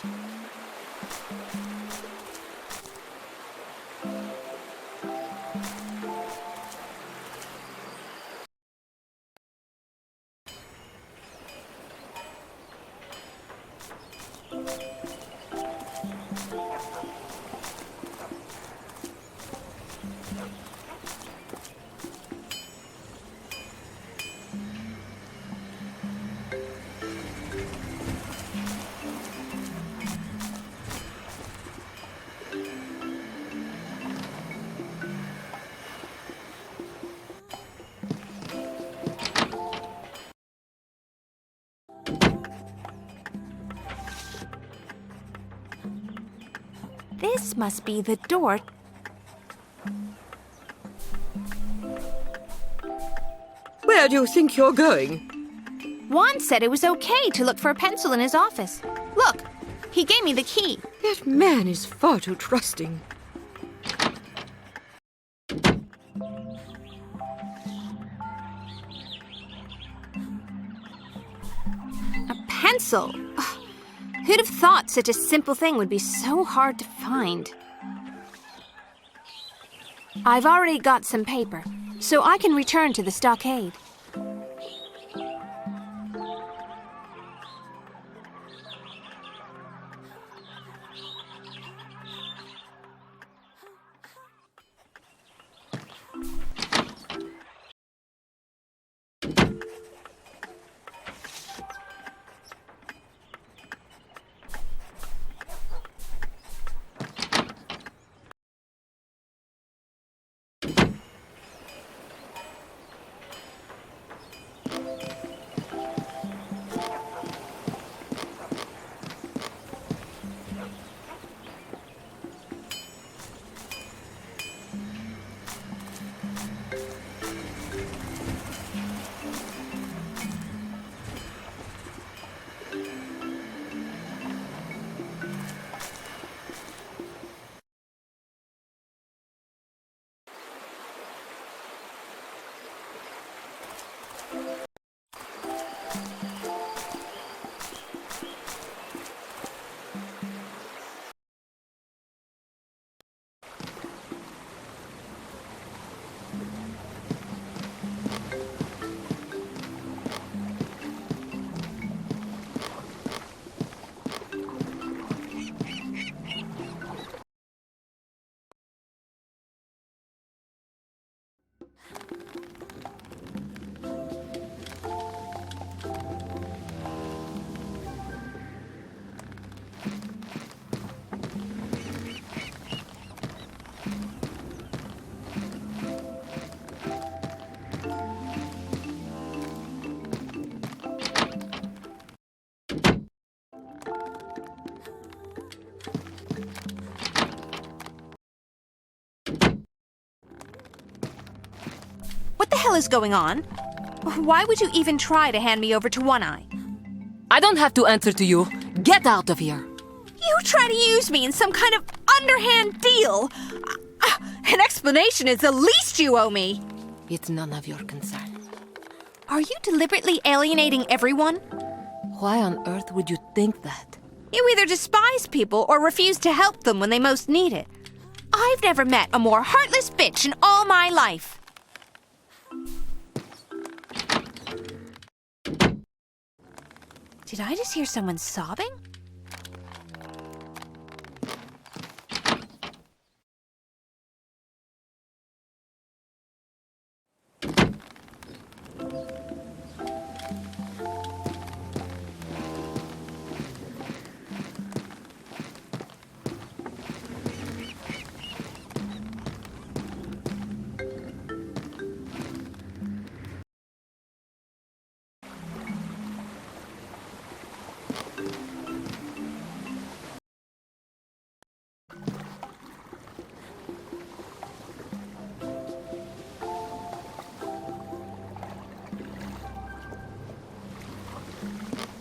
This must be the door. Where do you think you're going? Juan said it was okay to look for a pencil in his office. Look, he gave me the key. That man is far too trusting. A pencil? Ugh. Who'd have thought such a simple thing would be so hard to find? I've already got some paper, so I can return to the stockade. hell is going on? Why would you even try to hand me over to One Eye? I don't have to answer to you. Get out of here. You try to use me in some kind of underhand deal. An explanation is the least you owe me. It's none of your concern. Are you deliberately alienating everyone? Why on earth would you think that? You either despise people or refuse to help them when they most need it. I've never met a more heartless bitch in all my life. Did I just hear someone sobbing?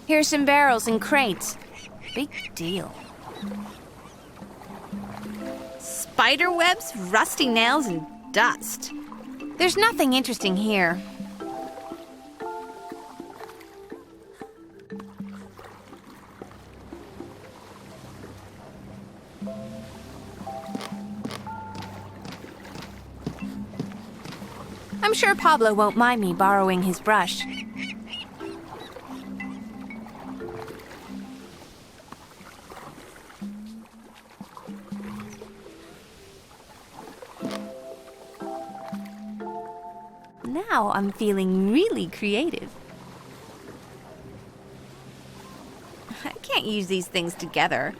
Here's some barrels and crates. Big deal. Spider webs, rusty nails, and dust. There's nothing interesting here. I'm sure Pablo won't mind me borrowing his brush. Now I'm feeling really creative. I can't use these things together.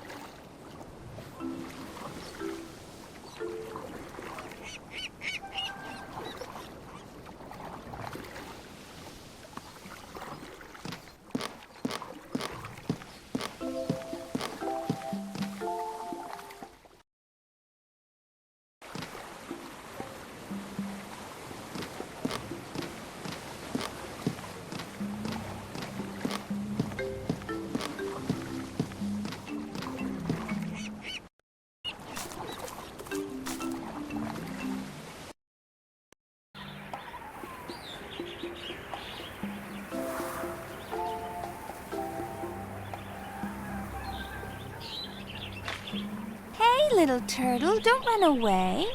Hey, little turtle, don't run away.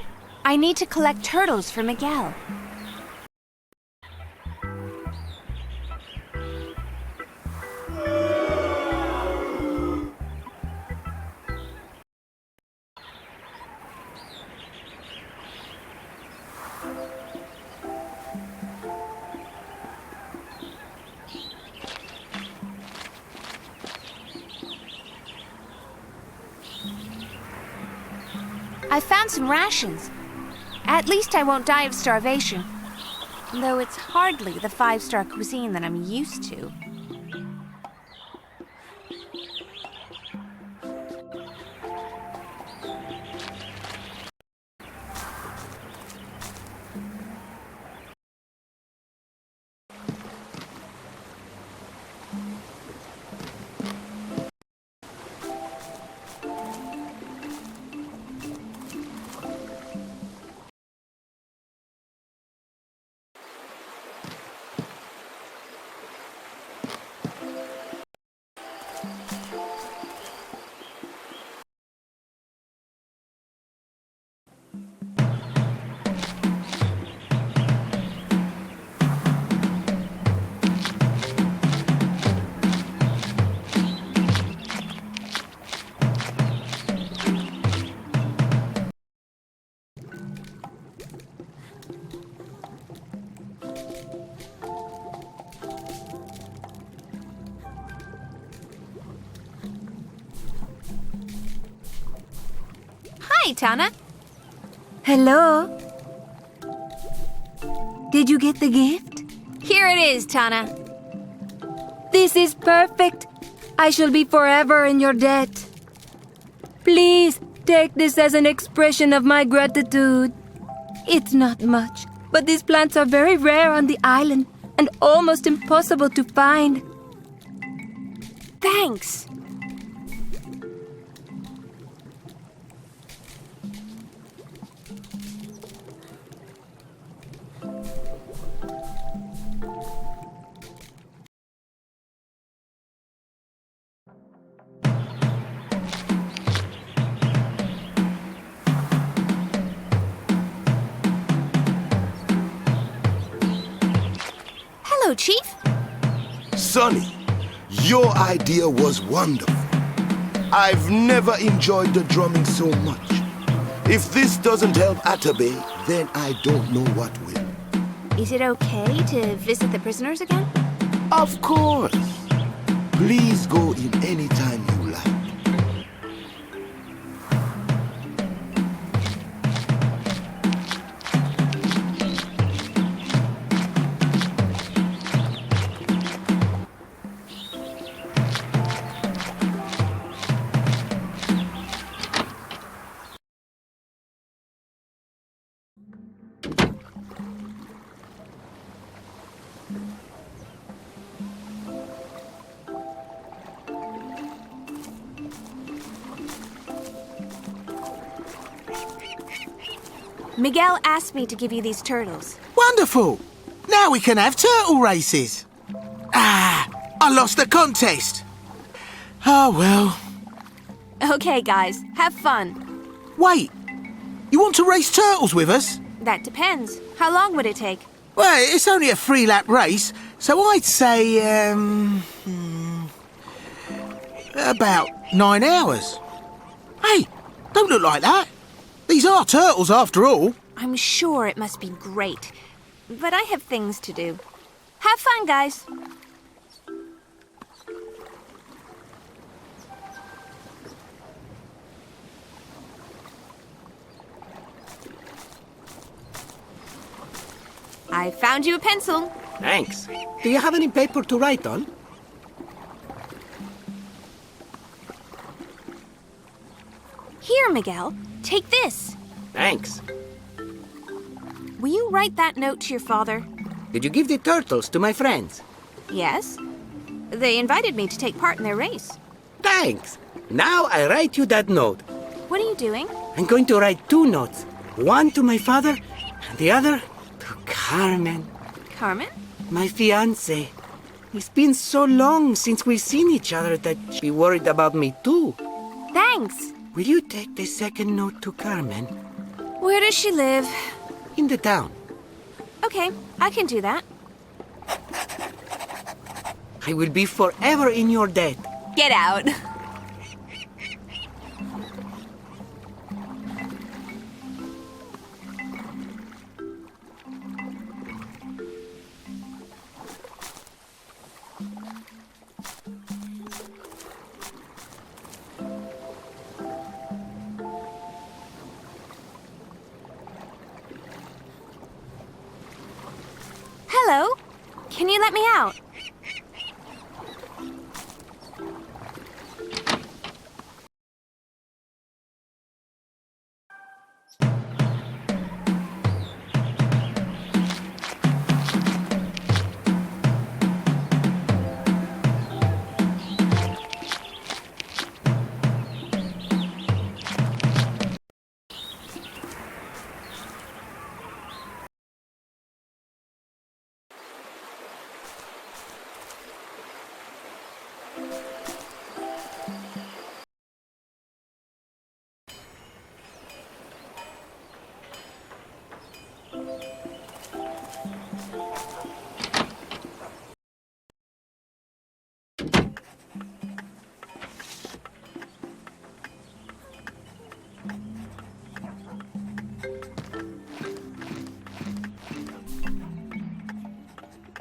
I need to collect turtles for Miguel. I found some rations. At least I won't die of starvation. Though it's hardly the 5-star cuisine that I'm used to. Hi, Tana. Hello. Did you get the gift? Here it is, Tana. This is perfect. I shall be forever in your debt. Please take this as an expression of my gratitude. It's not much, but these plants are very rare on the island and almost impossible to find. Thanks. Hello, Chief. Sonny, your idea was wonderful. I've never enjoyed the drumming so much. If this doesn't help Atabey, then I don't know what will. Is it okay to visit the prisoners again? Of course. Please go in any time you like. Miguel asked me to give you these turtles. Wonderful! Now we can have turtle races. Ah, I lost the contest. Oh, well. Okay, guys, have fun. Wait, you want to race turtles with us? That depends. How long would it take? Well, it's only a 3-lap race, so I'd say, about 9 hours. Hey, don't look like that. These are turtles, after all. I'm sure it must be great, but I have things to do. Have fun, guys. I found you a pencil. Thanks. Do you have any paper to write on? Here, Miguel. Take this. Thanks. Will you write that note to your father? Did you give the turtles to my friends? Yes. They invited me to take part in their race. Thanks. Now I write you that note. What are you doing? I'm going to write 2 notes. One to my father, and the other to Carmen. Carmen? My fiancée. It's been so long since we've seen each other that she'll be worried about me too. Thanks. Will you take the second note to Carmen? Where does she live? In the town. Okay, I can do that. I will be forever in your debt. Get out. Hello. Can you let me out?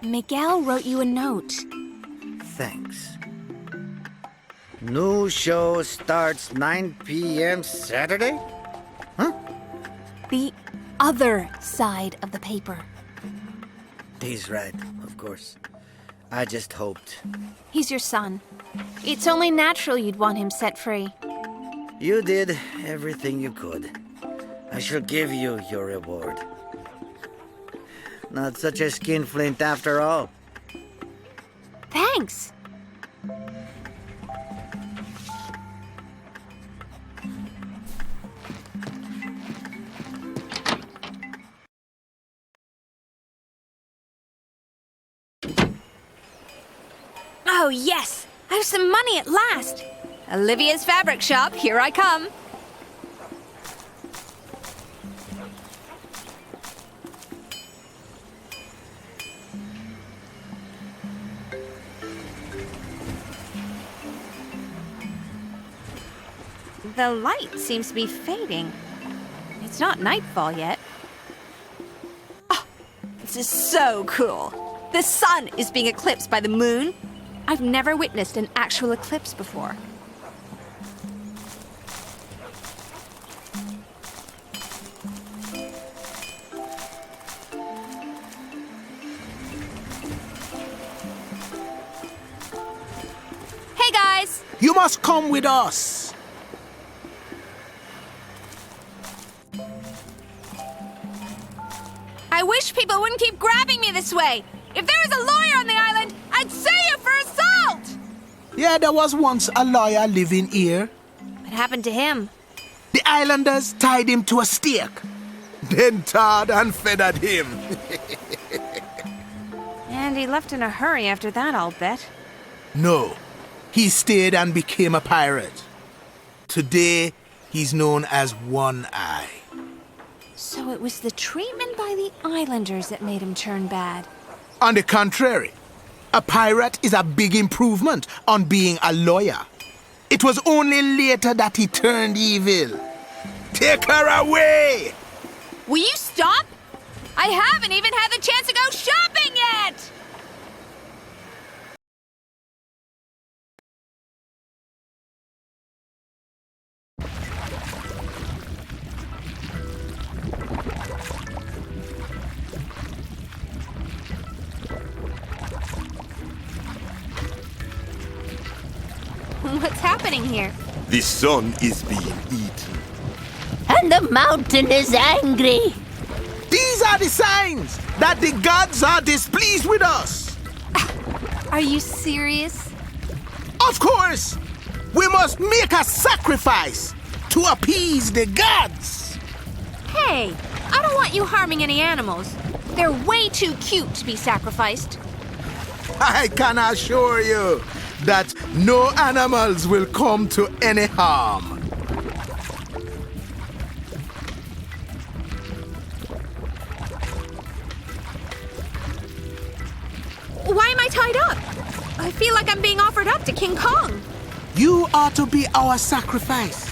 Miguel wrote you a note. Thanks. New show starts 9 p.m. Saturday? Huh? The other side of the paper. He's right, of course. I just hoped. He's your son. It's only natural you'd want him set free. You did everything you could. I shall give you your reward. Not such a skinflint after all. Thanks. Oh, yes! I have some money at last! Olivia's fabric shop, here I come. The light seems to be fading. It's not nightfall yet. Oh, this is so cool. The sun is being eclipsed by the moon. I've never witnessed an actual eclipse before. Hey guys! You must come with us. I wish people wouldn't keep grabbing me this way. If there was a lawyer on the island, I'd sue you for assault! Yeah, there was once a lawyer living here. What happened to him? The islanders tied him to a stake, then tarred and feathered him. And he left in a hurry after that, I'll bet. No, he stayed and became a pirate. Today, he's known as One Eye. So it was the treatment by the islanders that made him turn bad. On the contrary, a pirate is a big improvement on being a lawyer. It was only later that he turned evil. Take her away! Will you stop? I haven't even had the chance to go shopping yet! What's happening here? The sun is being eaten. And the mountain is angry. These are the signs that the gods are displeased with us. Are you serious? Of course! We must make a sacrifice to appease the gods. Hey, I don't want you harming any animals. They're way too cute to be sacrificed. I can assure you that no animals will come to any harm. Why am I tied up? I feel like I'm being offered up to King Kong. You are to be our sacrifice.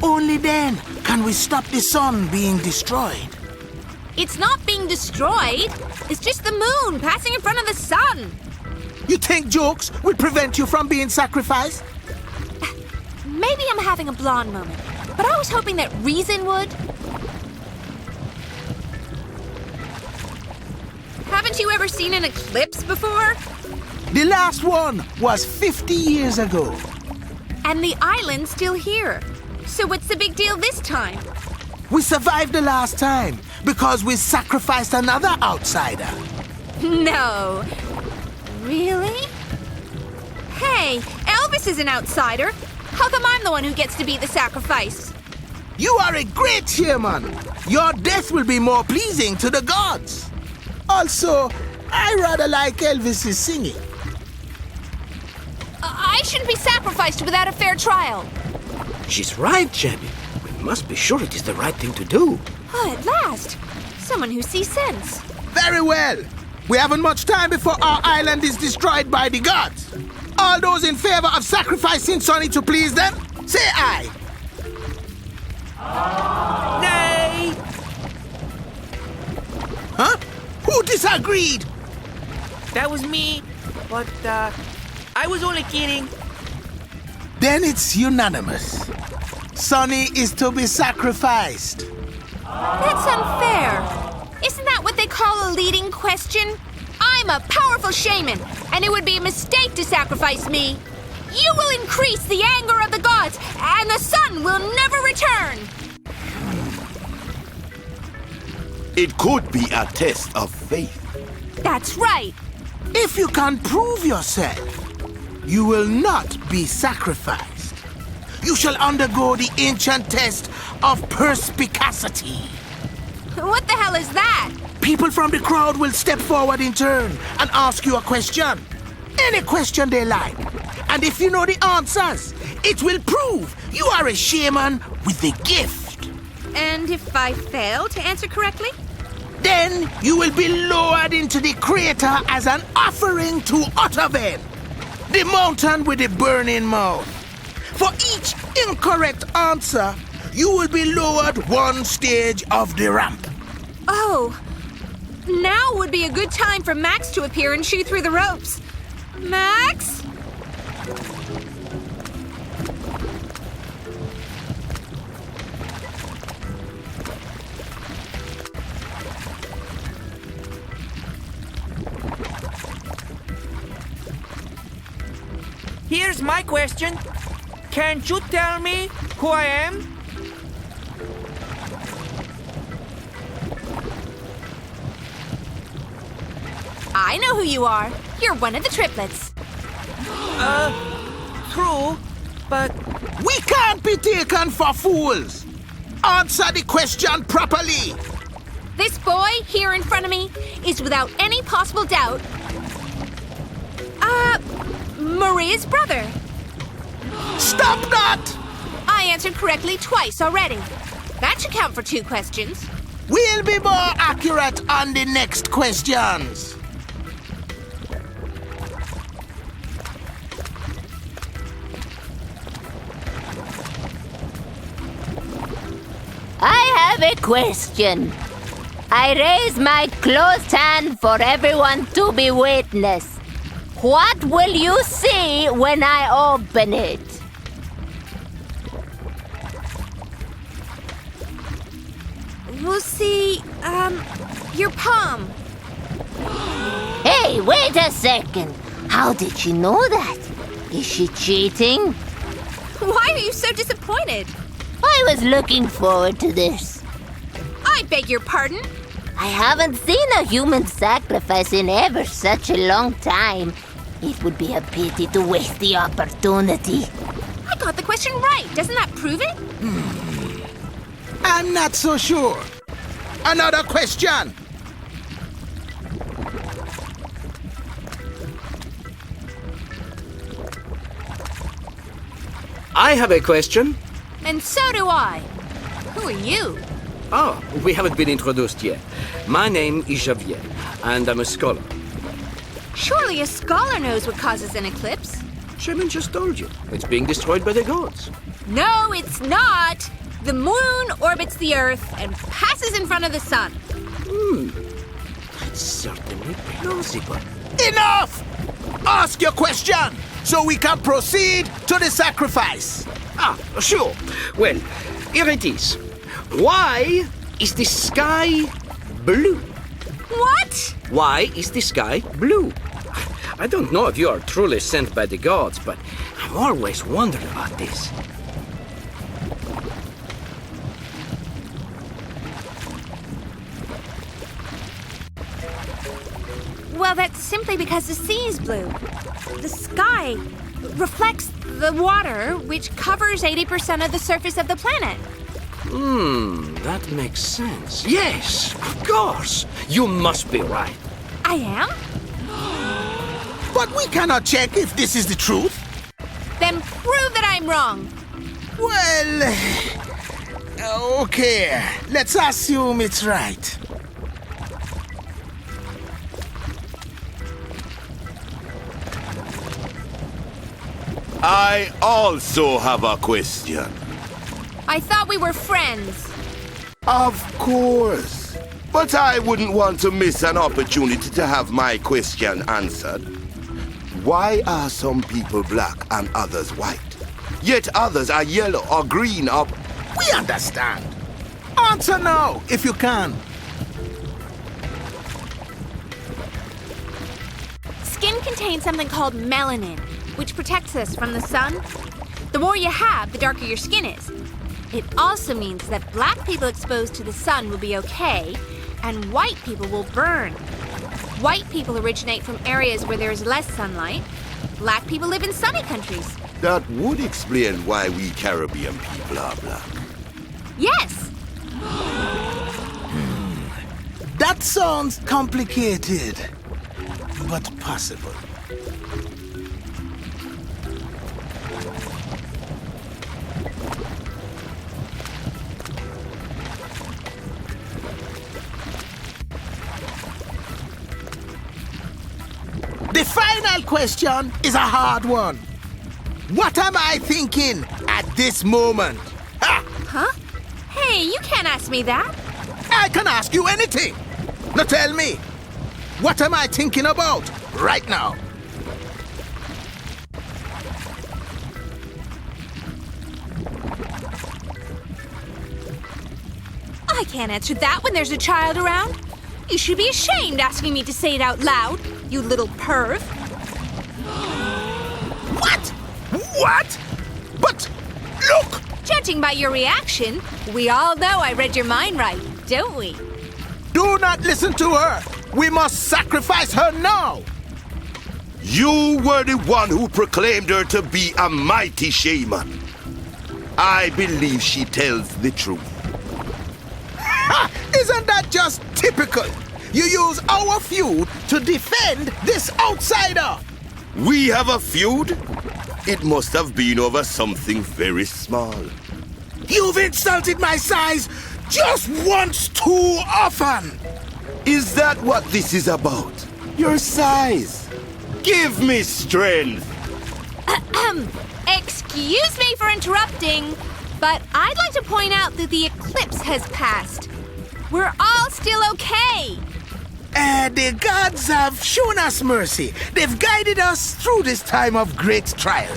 Only then can we stop the sun being destroyed. It's not being destroyed. It's just the moon passing in front of the sun. You think jokes will prevent you from being sacrificed? Maybe I'm having a blonde moment, but I was hoping that reason would. Haven't you ever seen an eclipse before? The last one was 50 years ago. And the island's still here. So what's the big deal this time? We survived the last time because we sacrificed another outsider. No. Really? Hey, Elvis is an outsider. How come I'm the one who gets to be the sacrifice? You are a great chairman. Your death will be more pleasing to the gods. Also, I rather like Elvis's singing. I shouldn't be sacrificed without a fair trial. She's right, Jenny. We must be sure it is the right thing to do. Oh, at last. Someone who sees sense. Very well. We haven't much time before our island is destroyed by the gods. All those in favor of sacrificing Sonny to please them, say aye. Nay! Huh? Who disagreed? That was me, but I was only kidding. Then it's unanimous. Sonny is to be sacrificed. That's unfair. Isn't that what they call a leading question? I'm a powerful shaman, and it would be a mistake to sacrifice me. You will increase the anger of the gods, and the sun will never return. It could be a test of faith. That's right. If you can prove yourself, you will not be sacrificed. You shall undergo the ancient test of perspicacity. What the hell is that? People from the crowd will step forward in turn and ask you a question. Any question they like. And if you know the answers, it will prove you are a shaman with the gift. And if I fail to answer correctly? Then you will be lowered into the crater as an offering to Ottaven, the mountain with the burning mouth. For each incorrect answer, you will be lowered one stage of the ramp. Oh, now would be a good time for Max to appear and shoot through the ropes. Max? Here's my question. Can't you tell me who I am? I know who you are. You're one of the triplets. True, but... We can't be taken for fools. Answer the question properly. This boy here in front of me is without any possible doubt, Maria's brother. Stop that! I answered correctly twice already. That should count for 2 questions. We'll be more accurate on the next questions. I have a question. I raise my closed hand for everyone to be witness. What will you see when I open it? We'll see, your palm. Hey, wait a second. How did she know that? Is she cheating? Why are you so disappointed? I was looking forward to this. I beg your pardon? I haven't seen a human sacrifice in ever such a long time. It would be a pity to waste the opportunity. I got the question right. Doesn't that prove it? I'm not so sure. Another question. I have a question. And so do I. Who are you? Oh, we haven't been introduced yet. My name is Javier, and I'm a scholar. Surely a scholar knows what causes an eclipse. Shaman just told you. It's being destroyed by the gods. No, it's not. The moon orbits the Earth and passes in front of the sun. That's certainly plausible. Enough! Ask your question so we can proceed to the sacrifice. Ah, sure. Well, here it is. Why is the sky blue? What? Why is the sky blue? I don't know if you are truly sent by the gods, but I've always wondered about this. Well, that's simply because the sea is blue. The sky reflects the water, which covers 80% of the surface of the planet. That makes sense. Yes, of course. You must be right. I am? But we cannot check if this is the truth. Then prove that I'm wrong. Well, okay. Let's assume it's right. I also have a question. I thought we were friends. Of course. But I wouldn't want to miss an opportunity to have my question answered. Why are some people black and others white? Yet others are yellow or green or... We understand. Answer now, if you can. Skin contains something called melanin, which protects us from the sun. The more you have, the darker your skin is. It also means that black people exposed to the sun will be okay, and white people will burn. White people originate from areas where there is less sunlight. Black people live in sunny countries. That would explain why we Caribbean people are black. Yes! That sounds complicated, but possible. The final question is a hard one. What am I thinking at this moment? Ha! Huh? Hey, you can't ask me that. I can ask you anything. Now tell me, what am I thinking about right now? I can't answer that when there's a child around. You should be ashamed asking me to say it out loud, you little perv. What? What? But look! Judging by your reaction, we all know I read your mind right, don't we? Do not listen to her. We must sacrifice her now. You were the one who proclaimed her to be a mighty shaman. I believe she tells the truth. Ha! Isn't that just typical? You use our feud to defend this outsider. We have a feud? It must have been over something very small. You've insulted my size just once too often. Is that what this is about? Your size? Give me strength. Excuse me for interrupting, but I'd like to point out that the eclipse has passed. We're all still okay. The gods have shown us mercy. They've guided us through this time of great trial.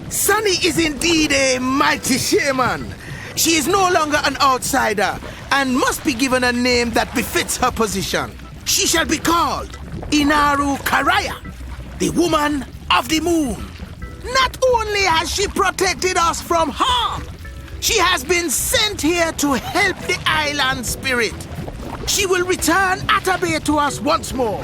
Sunny is indeed a mighty shaman. She is no longer an outsider and must be given a name that befits her position. She shall be called Inaru Karaya, the woman of the moon. Not only has she protected us from harm, she has been sent here to help the island spirit. She will return Atabe to us once more,